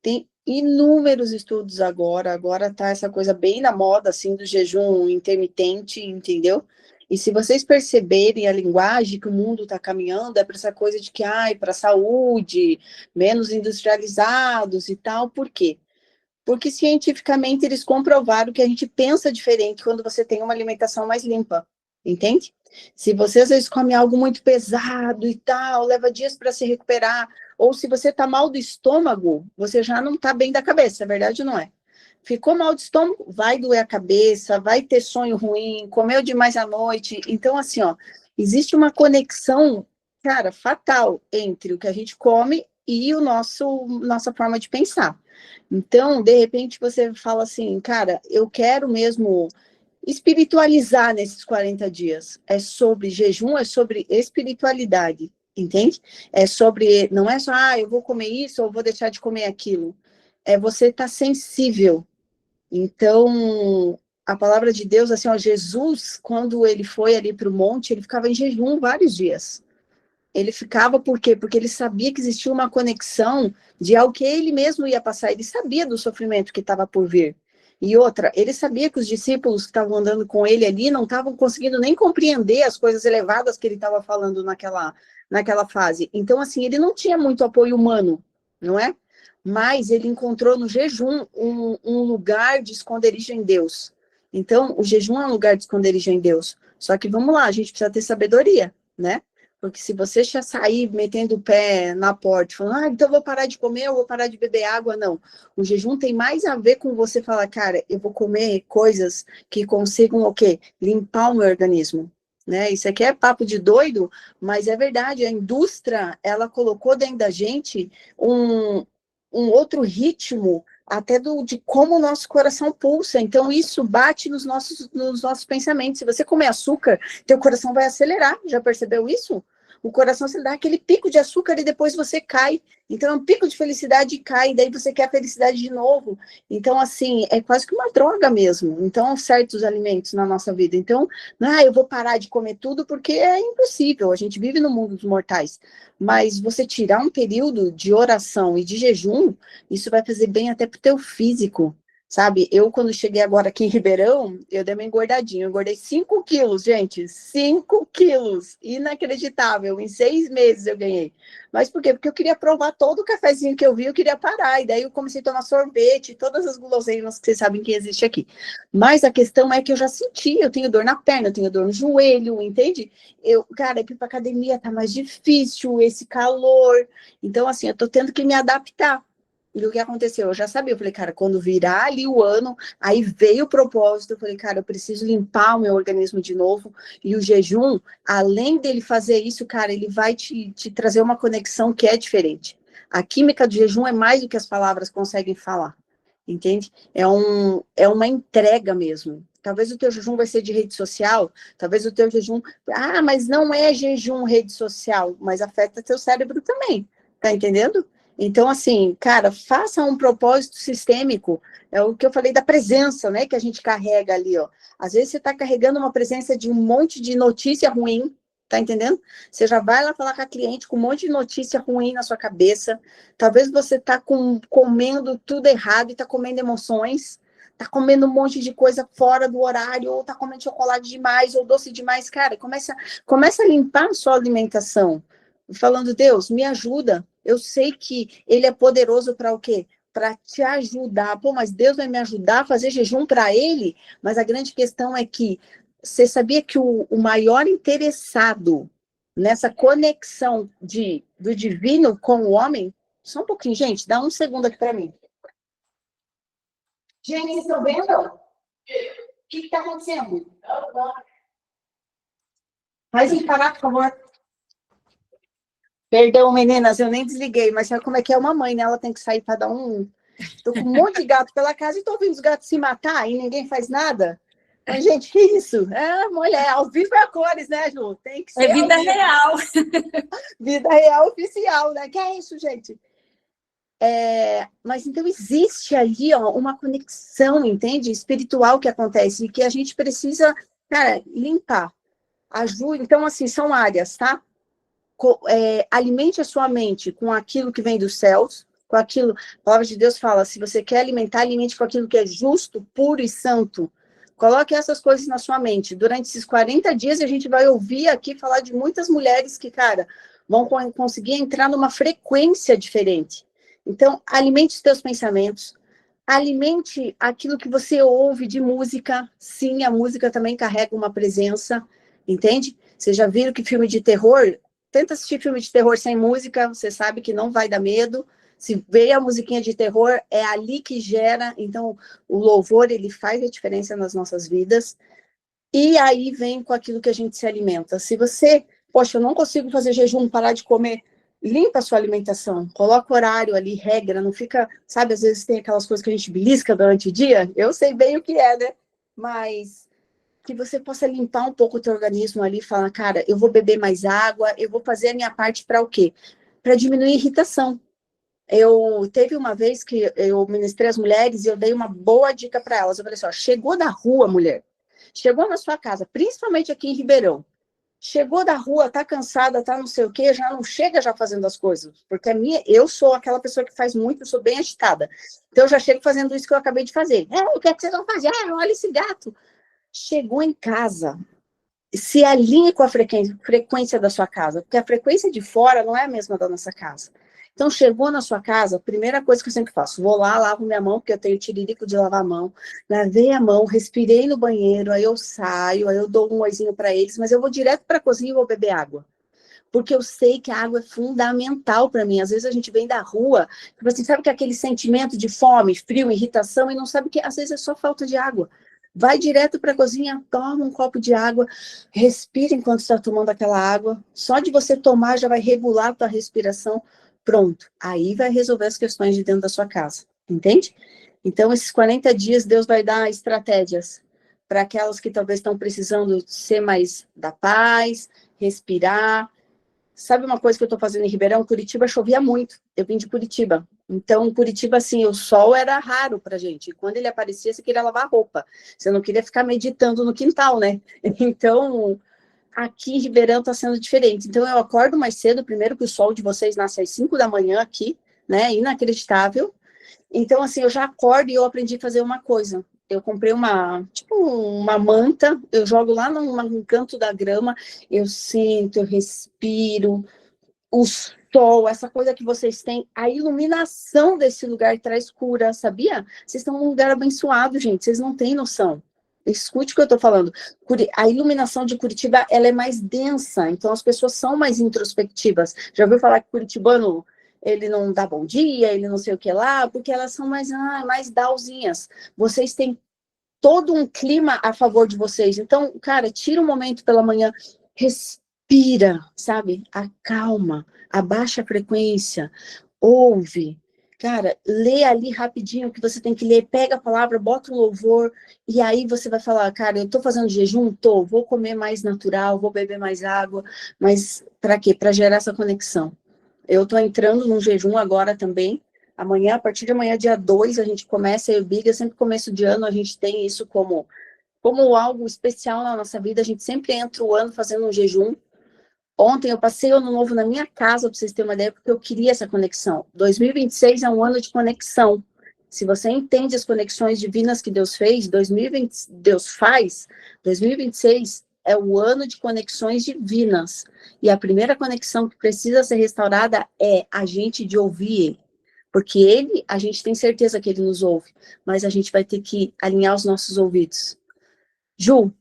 Tem inúmeros estudos agora tá essa coisa bem na moda, assim, do jejum intermitente, entendeu? E se vocês perceberem a linguagem que o mundo está caminhando, é para essa coisa de que, para a saúde, menos industrializados e tal, por quê? Porque cientificamente eles comprovaram que a gente pensa diferente quando você tem uma alimentação mais limpa, entende? Se você às vezes come algo muito pesado e tal, leva dias para se recuperar, ou se você está mal do estômago, você já não está bem da cabeça, é verdade ou não é? ficou mal de estômago, vai doer a cabeça, vai ter sonho ruim, comeu demais à noite. Então, assim, ó, existe uma conexão, cara, fatal entre o que a gente come e nossa forma de pensar. Então, de repente, você fala assim, cara, eu quero mesmo espiritualizar nesses 40 dias. É sobre jejum, é sobre espiritualidade, entende? É sobre, não é só, eu vou comer isso ou vou deixar de comer aquilo. É você estar sensível. Então, a palavra de Deus, assim, ó, Jesus, quando ele foi ali para o monte, ele ficava em jejum vários dias. Ele ficava por quê? Porque ele sabia que existia uma conexão de algo que ele mesmo ia passar. Ele sabia do sofrimento que estava por vir. E outra, ele sabia que os discípulos que estavam andando com ele ali não estavam conseguindo nem compreender as coisas elevadas que ele estava falando naquela fase. Então, assim, ele não tinha muito apoio humano, não é? Mas ele encontrou no jejum um lugar de esconderijo em Deus. Então, o jejum é um lugar de esconderijo em Deus. Só que, vamos lá, a gente precisa ter sabedoria, né? Porque se você já sair metendo o pé na porta, falando, então eu vou parar de comer, eu vou parar de beber água, não. O jejum tem mais a ver com você falar, cara, eu vou comer coisas que consigam o quê? Limpar o meu organismo. Né? Isso aqui é papo de doido, mas é verdade, a indústria, ela colocou dentro da gente um outro ritmo até de como o nosso coração pulsa. Então, isso bate nos nossos pensamentos. Se você comer açúcar, teu coração vai acelerar. Já percebeu isso? O coração, você dá aquele pico de açúcar e depois você cai. Então, é um pico de felicidade e cai. Daí você quer a felicidade de novo. Então, assim, é quase que uma droga mesmo. Então, certos alimentos na nossa vida. Então, eu vou parar de comer tudo porque é impossível. A gente vive no mundo dos mortais. Mas você tirar um período de oração e de jejum, isso vai fazer bem até pro teu físico, sabe? Eu, quando cheguei agora aqui em Ribeirão, eu dei uma engordadinha. Eu engordei 5 quilos, gente. 5 quilos. Inacreditável. Em 6 meses eu ganhei. Mas por quê? Porque eu queria provar todo o cafezinho que eu vi, eu queria parar. E daí eu comecei a tomar sorvete, todas as guloseimas que vocês sabem que existe aqui. Mas a questão é que eu já senti, eu tenho dor na perna, eu tenho dor no joelho, entende? Cara, ir pra academia tá mais difícil, esse calor. Então, assim, eu tô tendo que me adaptar. E o que aconteceu? Eu já sabia, eu falei, cara, quando virar ali o ano, aí veio o propósito, eu falei, cara, eu preciso limpar o meu organismo de novo, e o jejum, além dele fazer isso, cara, ele vai te trazer uma conexão que é diferente. A química do jejum é mais do que as palavras conseguem falar, entende? É uma entrega mesmo. Talvez o teu jejum vai ser de rede social, talvez o teu jejum, mas não é jejum rede social, mas afeta teu cérebro também, tá entendendo? Então, assim, cara, faça um propósito sistêmico. É o que eu falei da presença, né, que a gente carrega ali, ó. Às vezes você está carregando uma presença de um monte de notícia ruim, tá entendendo? Você já vai lá falar com a cliente com um monte de notícia ruim na sua cabeça. Talvez você está comendo tudo errado e está comendo emoções. Tá comendo um monte de coisa fora do horário, ou tá comendo chocolate demais, ou doce demais. Cara, começa a limpar a sua alimentação. Falando, Deus, me ajuda. Eu sei que ele é poderoso para o quê? Para te ajudar. Pô, mas Deus vai me ajudar a fazer jejum para ele? Mas a grande questão é que você sabia que o maior interessado nessa conexão do divino com o homem... Só um pouquinho, gente, dá um segundo aqui para mim. Gente, vocês estão vendo? O que está acontecendo? Faz ele parar, por favor. Perdão, meninas, eu nem desliguei, mas sabe como é que é uma mãe, né? Ela tem que sair para dar um... Tô com um monte de gato pela casa e tô ouvindo os gatos se matar e ninguém faz nada. Mas, gente, que isso? É, mulher, ao vivo é a cores, né, Ju? Tem que ser. É vida real. Vida real oficial, né? Que é isso, gente? Mas então existe ali, ó, uma conexão, entende? Espiritual que acontece e que a gente precisa, cara, limpar. A Ju, então, assim, são áreas, tá? Alimente a sua mente com aquilo que vem dos céus, com aquilo, a palavra de Deus fala, se você quer alimentar, alimente com aquilo que é justo, puro e santo. Coloque essas coisas na sua mente. Durante esses 40 dias, a gente vai ouvir aqui falar de muitas mulheres que, cara, vão conseguir entrar numa frequência diferente. Então, alimente os teus pensamentos, alimente aquilo que você ouve de música. Sim, a música também carrega uma presença, entende? Vocês já viram que filme de terror... Tenta assistir filme de terror sem música, você sabe que não vai dar medo. Se veio a musiquinha de terror, é ali que gera. Então, o louvor, ele faz a diferença nas nossas vidas. E aí vem com aquilo que a gente se alimenta. Se você, poxa, eu não consigo fazer jejum, parar de comer, limpa a sua alimentação, coloca horário ali, regra, não fica, sabe, às vezes tem aquelas coisas que a gente belisca durante o dia, eu sei bem o que é, né? Mas que você possa limpar um pouco o teu organismo ali e falar, cara, eu vou beber mais água, eu vou fazer a minha parte para o quê? Para diminuir a irritação. Eu teve uma vez que eu ministrei as mulheres e eu dei uma boa dica para elas. Eu falei assim, ó, chegou da rua, mulher, chegou na sua casa, principalmente aqui em Ribeirão, chegou da rua, tá cansada, tá não sei o quê, já não chega já fazendo as coisas, porque eu sou aquela pessoa que faz muito, eu sou bem agitada. Então eu já chego fazendo isso que eu acabei de fazer. O que é que vocês vão fazer? Olha esse gato. Chegou em casa, se alinhe com a frequência da sua casa, porque a frequência de fora não é a mesma da nossa casa. Então, chegou na sua casa, a primeira coisa que eu sempre faço, vou lá, lavo minha mão, porque eu tenho tiririco de lavar a mão, lavei a mão, respirei no banheiro, aí eu saio, aí eu dou um oizinho para eles, mas eu vou direto para a cozinha e vou beber água. Porque eu sei que a água é fundamental para mim. Às vezes a gente vem da rua, tipo assim, sabe que é aquele sentimento de fome, frio, irritação, e não sabe que às vezes é só falta de água. Vai direto para a cozinha, toma um copo de água, respira enquanto está tomando aquela água. Só de você tomar já vai regular a tua respiração. Pronto. Aí vai resolver as questões de dentro da sua casa. Entende? Então, esses 40 dias, Deus vai dar estratégias para aquelas que talvez estão precisando ser mais da paz, respirar. Sabe uma coisa que eu estou fazendo em Ribeirão? Curitiba chovia muito. Eu vim de Curitiba. Então, Curitiba, assim, o sol era raro pra gente. E quando ele aparecia, você queria lavar roupa. Você não queria ficar meditando no quintal, né? Então, aqui em Ribeirão está sendo diferente. Então, eu acordo mais cedo, primeiro que o sol de vocês nasce às 5 da manhã aqui, né? Inacreditável. Então, assim, eu já acordo e eu aprendi a fazer uma coisa. Eu comprei uma manta, eu jogo lá no canto da grama, eu sinto, eu respiro, o sol, essa coisa que vocês têm, a iluminação desse lugar traz cura, sabia? Vocês estão num lugar abençoado, gente, vocês não têm noção. Escute o que eu estou falando. A iluminação de Curitiba, ela é mais densa, então as pessoas são mais introspectivas. Já ouviu falar que curitibano, ele não dá bom dia, ele não sei o que lá, porque elas são mais dalzinhas. Vocês têm todo um clima a favor de vocês. Então, cara, tira um momento pela manhã, respira, sabe? Acalma, abaixa a frequência, ouve. Cara, lê ali rapidinho o que você tem que ler, pega a palavra, bota um louvor, e aí você vai falar, cara, eu tô fazendo jejum? Tô, vou comer mais natural, vou beber mais água, mas para quê? Para gerar essa conexão. Eu tô entrando num jejum agora também. Amanhã, a partir de amanhã, dia 2, a gente começa, eu e o Biga, sempre começo de ano, a gente tem isso como algo especial na nossa vida, a gente sempre entra o ano fazendo um jejum. Ontem eu passei o ano novo na minha casa, para vocês terem uma ideia, porque eu queria essa conexão. 2026 é um ano de conexão. Se você entende as conexões divinas que Deus fez, 2026 é o ano de conexões divinas. E a primeira conexão que precisa ser restaurada é a gente de ouvir ele. Porque ele, a gente tem certeza que ele nos ouve, mas a gente vai ter que alinhar os nossos ouvidos. Ju,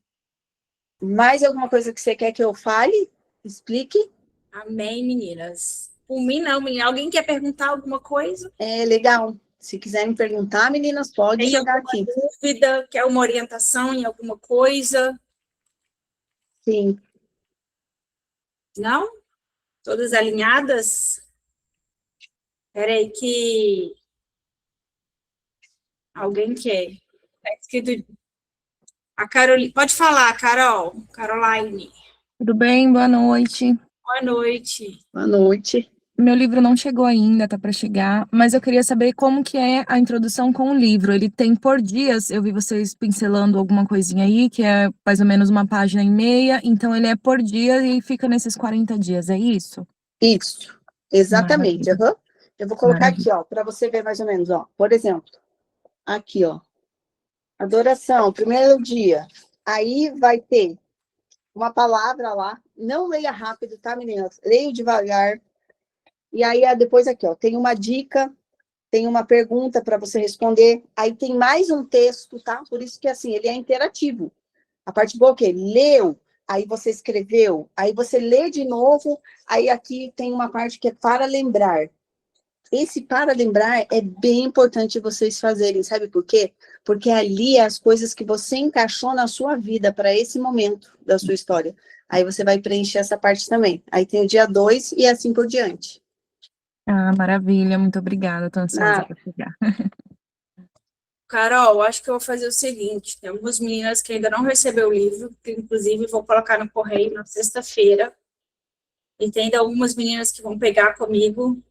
mais alguma coisa que você quer que eu fale? Explique? Amém, meninas. Por mim, não, menina. Alguém quer perguntar alguma coisa? É legal. Se quiserem perguntar, meninas, pode Tem jogar alguma aqui. dúvida? Quer uma orientação em alguma coisa? Sim. Não? Todas alinhadas? Espera aí que alguém quer. Está escrito a Caroline. Pode falar, Carol. Caroline. Tudo bem? Boa noite. Boa noite. Boa noite. Meu livro não chegou ainda, tá para chegar, mas eu queria saber como que é a introdução com o livro. Ele tem por dias, eu vi vocês pincelando alguma coisinha aí, que é mais ou menos uma página e meia, então ele é por dia e fica nesses 40 dias, é isso? Isso, exatamente. Maravilha. Eu vou colocar Maravilha. aqui, ó, para você ver mais ou menos, ó. Por exemplo, aqui, ó. Adoração, primeiro dia. Aí vai ter uma palavra lá. Não leia rápido, tá, meninas? Leia devagar. E aí, depois aqui, ó, tem uma dica, tem uma pergunta para você responder. Aí tem mais um texto, tá? Por isso que, assim, ele é interativo. A parte boa é que leu, aí você escreveu, aí você lê de novo, aí aqui tem uma parte que é para lembrar. esse para lembrar é bem importante vocês fazerem, sabe por quê? Porque ali é as coisas que você encaixou na sua vida para esse momento da sua história. Aí você vai preencher essa parte também. Aí tem o dia 2 e assim por diante. Ah, maravilha, muito obrigada, tô ansiosa Ah, para chegar. Carol, acho que eu vou fazer o seguinte: tem algumas meninas que ainda não recebeu o livro, que inclusive vou colocar no correio na sexta-feira. E tem ainda algumas meninas que vão pegar comigo.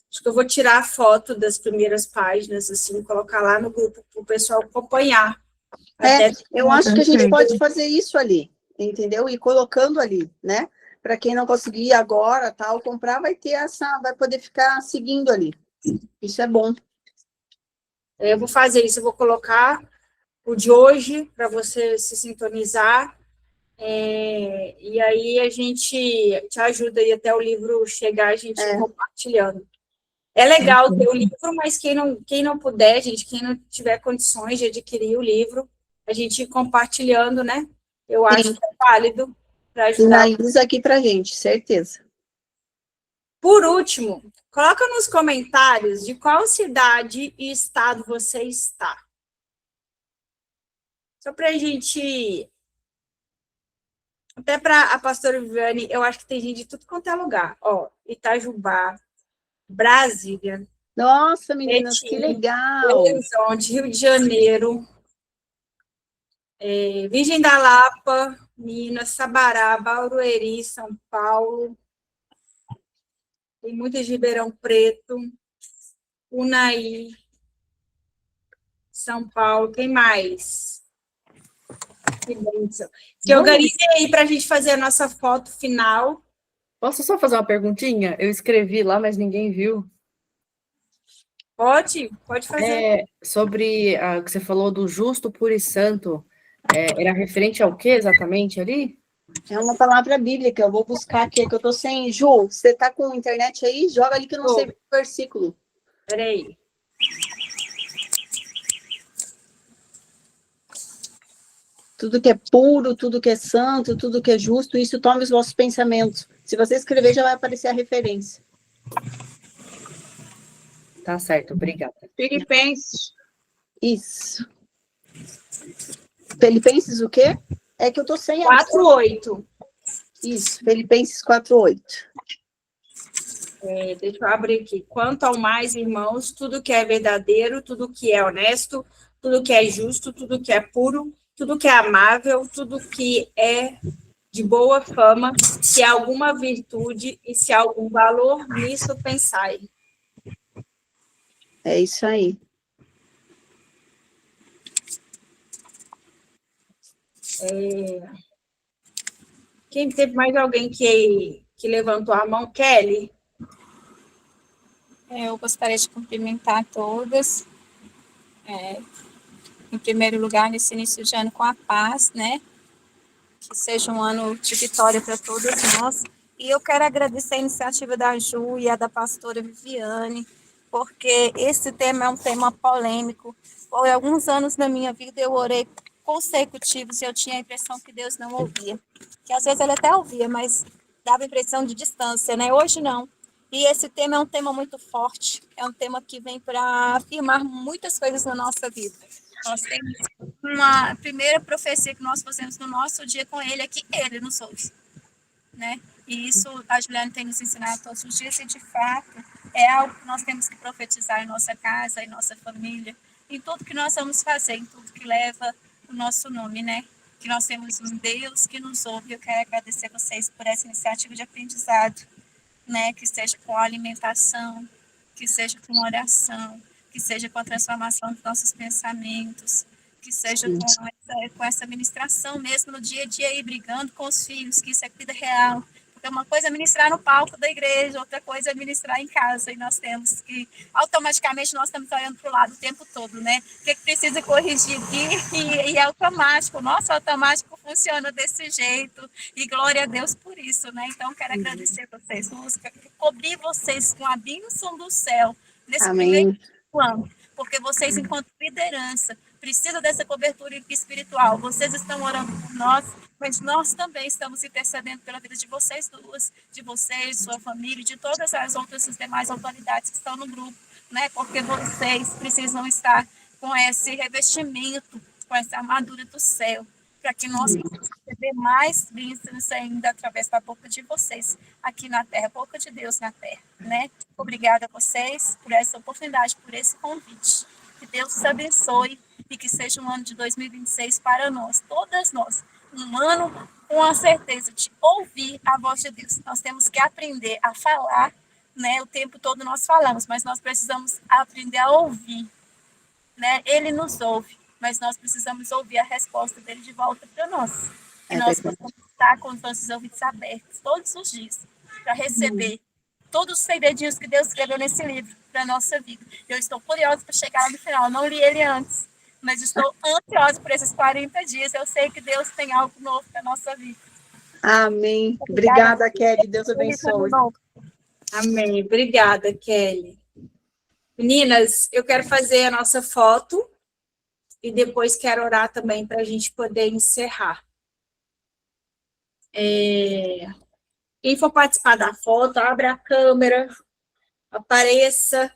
Acho que eu vou tirar a foto das primeiras páginas, assim, colocar lá no grupo para o pessoal acompanhar. Até eu acho que a gente Perfeito. pode fazer isso ali, entendeu? E colocando ali, né? Para quem não conseguir agora, tal, comprar, vai ter vai poder ficar seguindo ali. Isso é bom. eu vou fazer isso, eu vou colocar o de hoje para você se sintonizar. E aí a gente te ajuda aí até o livro chegar, a gente compartilhando. É legal ter o livro, mas quem não puder, gente, quem não tiver condições de adquirir o livro, a gente ir compartilhando, né? Eu acho que é válido para ajudar. Finaliza aqui pra gente, certeza. Por último, coloca nos comentários de qual cidade e estado você está. Só para a gente. Até para a pastora Viviane, eu acho que tem gente de tudo quanto é lugar. Ó, Itajubá, Brasília, Nossa, meninas, que Betim, legal! Belo Horizonte, Rio de Janeiro, Virgem da Lapa, Minas, Sabará, Barueri, São Paulo, tem muitas de Ribeirão Preto, Unai, São Paulo, quem mais? Que bênção. Se organize aí para a gente fazer a nossa foto final. Posso só fazer uma perguntinha? Eu escrevi lá, mas ninguém viu. Pode fazer. Sobre o que você falou do justo, puro e santo. Era referente ao que exatamente ali? É uma palavra bíblica, eu vou buscar aqui, que eu tô sem. Ju, você tá com internet aí? Joga ali que eu não sei o versículo. Peraí. Tudo que é puro, tudo que é santo, tudo que é justo, isso tome os vossos pensamentos. Se você escrever, já vai aparecer a referência. Tá certo, obrigada. Filipenses. Isso. Filipenses o quê? É que eu tô sem... 4:8. Isso, Filipenses 4:8. Deixa eu abrir aqui. Quanto ao mais, irmãos, tudo que é verdadeiro, tudo que é honesto, tudo que é justo, tudo que é puro, tudo que é amável, tudo que é de boa fama, se há alguma virtude e se há algum valor, nisso pensai. É isso aí. Quem teve mais alguém que levantou a mão? Kelly? Eu gostaria de cumprimentar todas. Em primeiro lugar, nesse início de ano, com a paz, né? Que seja um ano de vitória para todos nós. E eu quero agradecer a iniciativa da Ju e a da pastora Viviane, porque esse tema é um tema polêmico. Por alguns anos na minha vida eu orei consecutivos e eu tinha a impressão que Deus não ouvia. Que às vezes ele até ouvia, mas dava a impressão de distância, né? Hoje não. E esse tema é um tema muito forte, é um tema que vem para afirmar muitas coisas na nossa vida. Nós temos uma primeira profecia que nós fazemos no nosso dia com ele é que ele nos ouve, né? E isso a Juliana tem nos ensinado todos os dias e, de fato, é algo que nós temos que profetizar em nossa casa, em nossa família, em tudo que nós vamos fazer, em tudo que leva o nosso nome, né? Que nós temos um Deus que nos ouve. Eu quero agradecer a vocês por essa iniciativa de aprendizado, né? Que seja com a alimentação, que seja com oração, que seja com a transformação dos nossos pensamentos, que seja com essa ministração mesmo no dia a dia aí, brigando com os filhos, que isso é vida real. Porque uma coisa é ministrar no palco da igreja, outra coisa é ministrar em casa, e nós temos que, automaticamente, nós estamos olhando para o lado o tempo todo, né? O que precisa corrigir aqui, e é automático, o nosso automático funciona desse jeito, e glória a Deus por isso, né? Então, quero agradecer a vocês, cobrir vocês com a bênção do céu, nesse primeiro ano, porque vocês, enquanto liderança, precisa dessa cobertura espiritual. Vocês estão orando por nós, mas nós também estamos intercedendo pela vida de vocês duas, de vocês, sua família, de todas as outras, as demais autoridades que estão no grupo, né? Porque vocês precisam estar com esse revestimento, com essa armadura do céu, para que nós possamos receber mais bênçãos ainda através da boca de vocês aqui na terra, boca de Deus na terra, né? Obrigada a vocês por essa oportunidade, por esse convite. Que Deus os abençoe e que seja um ano de 2026 para nós, todas nós, um ano com a certeza de ouvir a voz de Deus. Nós temos que aprender a falar, né? O tempo todo nós falamos, mas nós precisamos aprender a ouvir, né? Ele nos ouve, mas nós precisamos ouvir a resposta dele de volta para nós. E nós precisamos estar com os nossos ouvidos abertos todos os dias para receber todos os segredinhos que Deus escreveu nesse livro para a nossa vida. Eu estou curiosa para chegar no final. Eu não li ele antes, mas estou ansiosa por esses 40 dias. Eu sei que Deus tem algo novo para a nossa vida. Amém. Obrigada, Kelly. Deus abençoe. Amém. Obrigada, Kelly. Meninas, eu quero fazer a nossa foto e depois quero orar também para a gente poder encerrar. Quem for participar da foto, abra a câmera, apareça.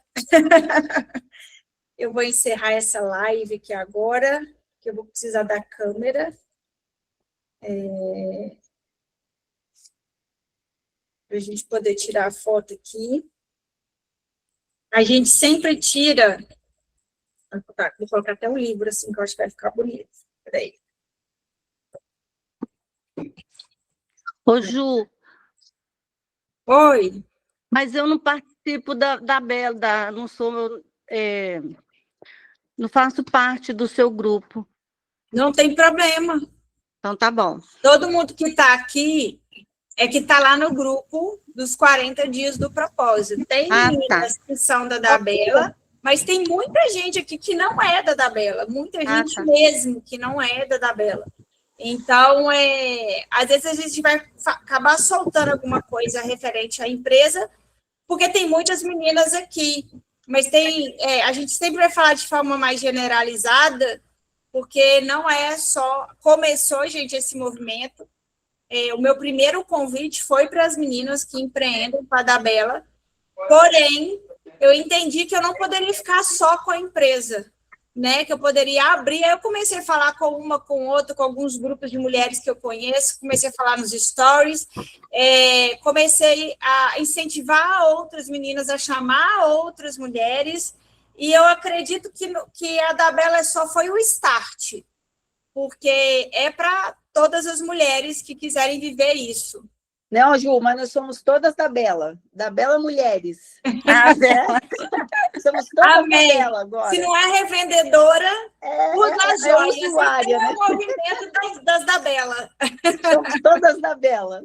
Eu vou encerrar essa live aqui agora, que eu vou precisar da câmera. Para a gente poder tirar a foto aqui. A gente sempre tira... Vou colocar até um livro, assim, que eu acho que vai ficar bonito. Peraí. Ô, Ju, Oi. mas eu não participo da Bela, não sou, não faço parte do seu grupo. Não tem problema. Então tá bom. Todo mundo que está aqui é que está lá no grupo dos 40 dias do propósito. Tem meninas que são da Dabela, mas tem muita gente aqui que não é da Dabela, muita gente mesmo que não é da Dabela. Então, às vezes a gente vai acabar soltando alguma coisa referente à empresa, porque tem muitas meninas aqui, mas a gente sempre vai falar de forma mais generalizada, porque não é só... Começou, gente, esse movimento. O meu primeiro convite foi para as meninas que empreendem para a Dabela, porém, eu entendi que eu não poderia ficar só com a empresa, né, que eu poderia abrir. Aí eu comecei a falar com uma, com outra, com alguns grupos de mulheres que eu conheço, comecei a falar nos stories, comecei a incentivar outras meninas a chamar outras mulheres, e eu acredito que a Dabela só foi o start, porque é para todas as mulheres que quiserem viver isso. Não, Ju, mas nós somos todas da Bela Mulheres. Somos todas Amém. da Bela agora. Se não é revendedora, usa joias. Usuária, né? né? É o movimento das da Bela. Somos todas da Bela.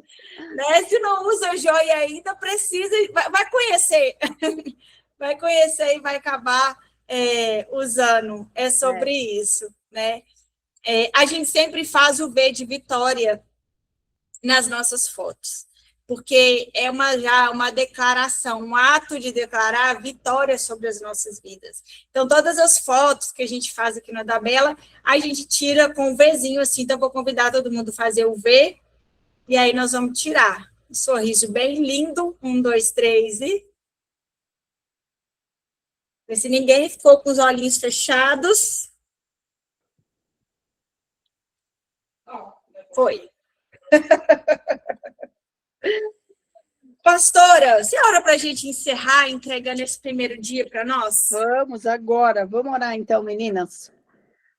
Né? Se não usa joia ainda, precisa, vai conhecer. Vai conhecer e vai acabar usando. É sobre isso. Né? A gente sempre faz o V de vitória nas nossas fotos, porque é já uma declaração, um ato de declarar a vitória sobre as nossas vidas. Então, todas as fotos que a gente faz aqui na Dabela, a gente tira com um Vzinho assim, então vou convidar todo mundo a fazer o V, e aí nós vamos tirar um sorriso bem lindo, 1, 2, 3, e... Se ninguém ficou com os olhinhos fechados... Foi. Pastora, você ora para a gente encerrar entregando esse primeiro dia para nós? Vamos agora, vamos orar então, meninas.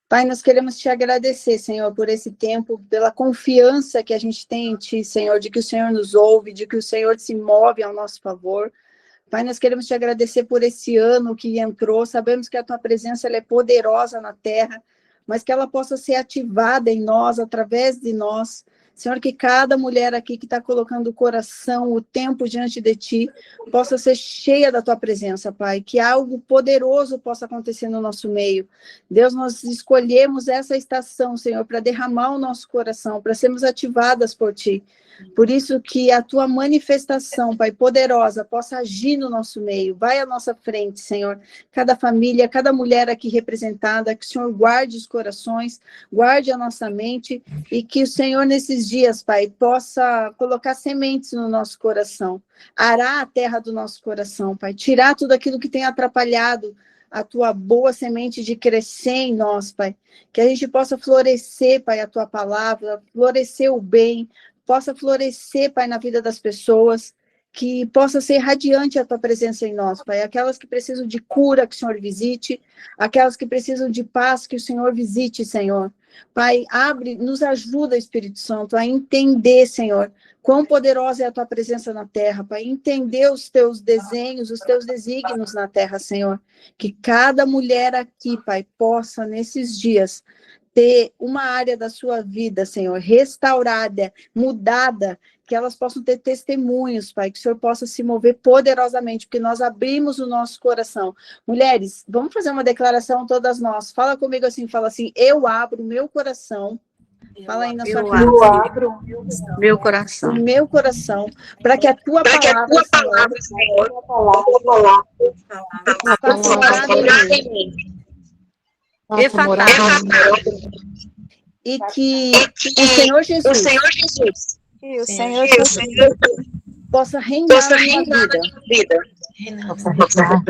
Pai, nós queremos te agradecer, Senhor, por esse tempo, pela confiança que a gente tem em Ti, Senhor, de que o Senhor nos ouve, de que o Senhor se move ao nosso favor. Pai, nós queremos te agradecer por esse ano que entrou, sabemos que a Tua presença ela é poderosa na terra, mas que ela possa ser ativada em nós, através de nós. Senhor, que cada mulher aqui que está colocando o coração, o tempo diante de Ti, possa ser cheia da Tua presença, Pai, que algo poderoso possa acontecer no nosso meio. Deus, nós escolhemos essa estação, Senhor, para derramar o nosso coração, para sermos ativadas por Ti. Por isso que a Tua manifestação, Pai, poderosa, possa agir no nosso meio. Vai à nossa frente, Senhor. Cada família, cada mulher aqui representada, que o Senhor guarde os corações, guarde a nossa mente, e que o Senhor, nesses dias, Pai, possa colocar sementes no nosso coração, arar a terra do nosso coração, Pai, tirar tudo aquilo que tem atrapalhado a Tua boa semente de crescer em nós, Pai, que a gente possa florescer, Pai, a Tua palavra, florescer o bem, possa florescer, Pai, na vida das pessoas, que possa ser radiante a Tua presença em nós, Pai. Aquelas que precisam de cura, que o Senhor visite. Aquelas que precisam de paz, que o Senhor visite, Senhor. Pai, nos ajuda, Espírito Santo, a entender, Senhor, quão poderosa é a Tua presença na terra, Pai. Entender os Teus desenhos, os Teus desígnios na terra, Senhor. Que cada mulher aqui, Pai, possa, nesses dias, ter uma área da sua vida, Senhor, restaurada, mudada, que elas possam ter testemunhos, Pai, que o Senhor possa se mover poderosamente, porque nós abrimos o nosso coração. Mulheres, vamos fazer uma declaração todas nós. Fala comigo assim, fala assim, eu abro o meu coração. Fala aí na sua casa. Eu abro meu coração. O meu coração, para que a Tua palavra, Senhor, faça morada em mim. E que o Senhor Jesus E o Senhor Jesus possa reinar na minha vida. E no meu coração.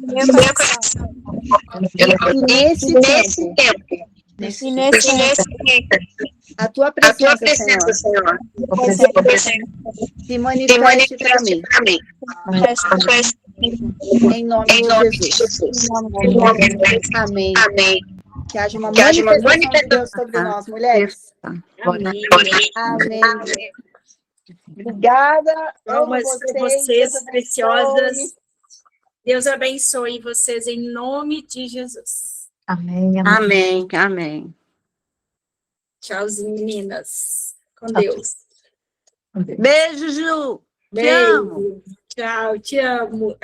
meu coração. E nesse tempo, E nesse a Tua presença, Senhor, se manifeste para mim. Em nome de Jesus. Amém. Que haja uma manifestação de Deus sobre nós, mulheres. Amém. Amém. Obrigada. Palmas Amo por vocês, Deus preciosas. abençoe. Deus abençoe vocês em nome de Jesus. Amém, amém. Amém, amém. Tchauzinho, meninas. Com Deus. Beijo, Ju. Te amo. Beijo. Tchau, te amo.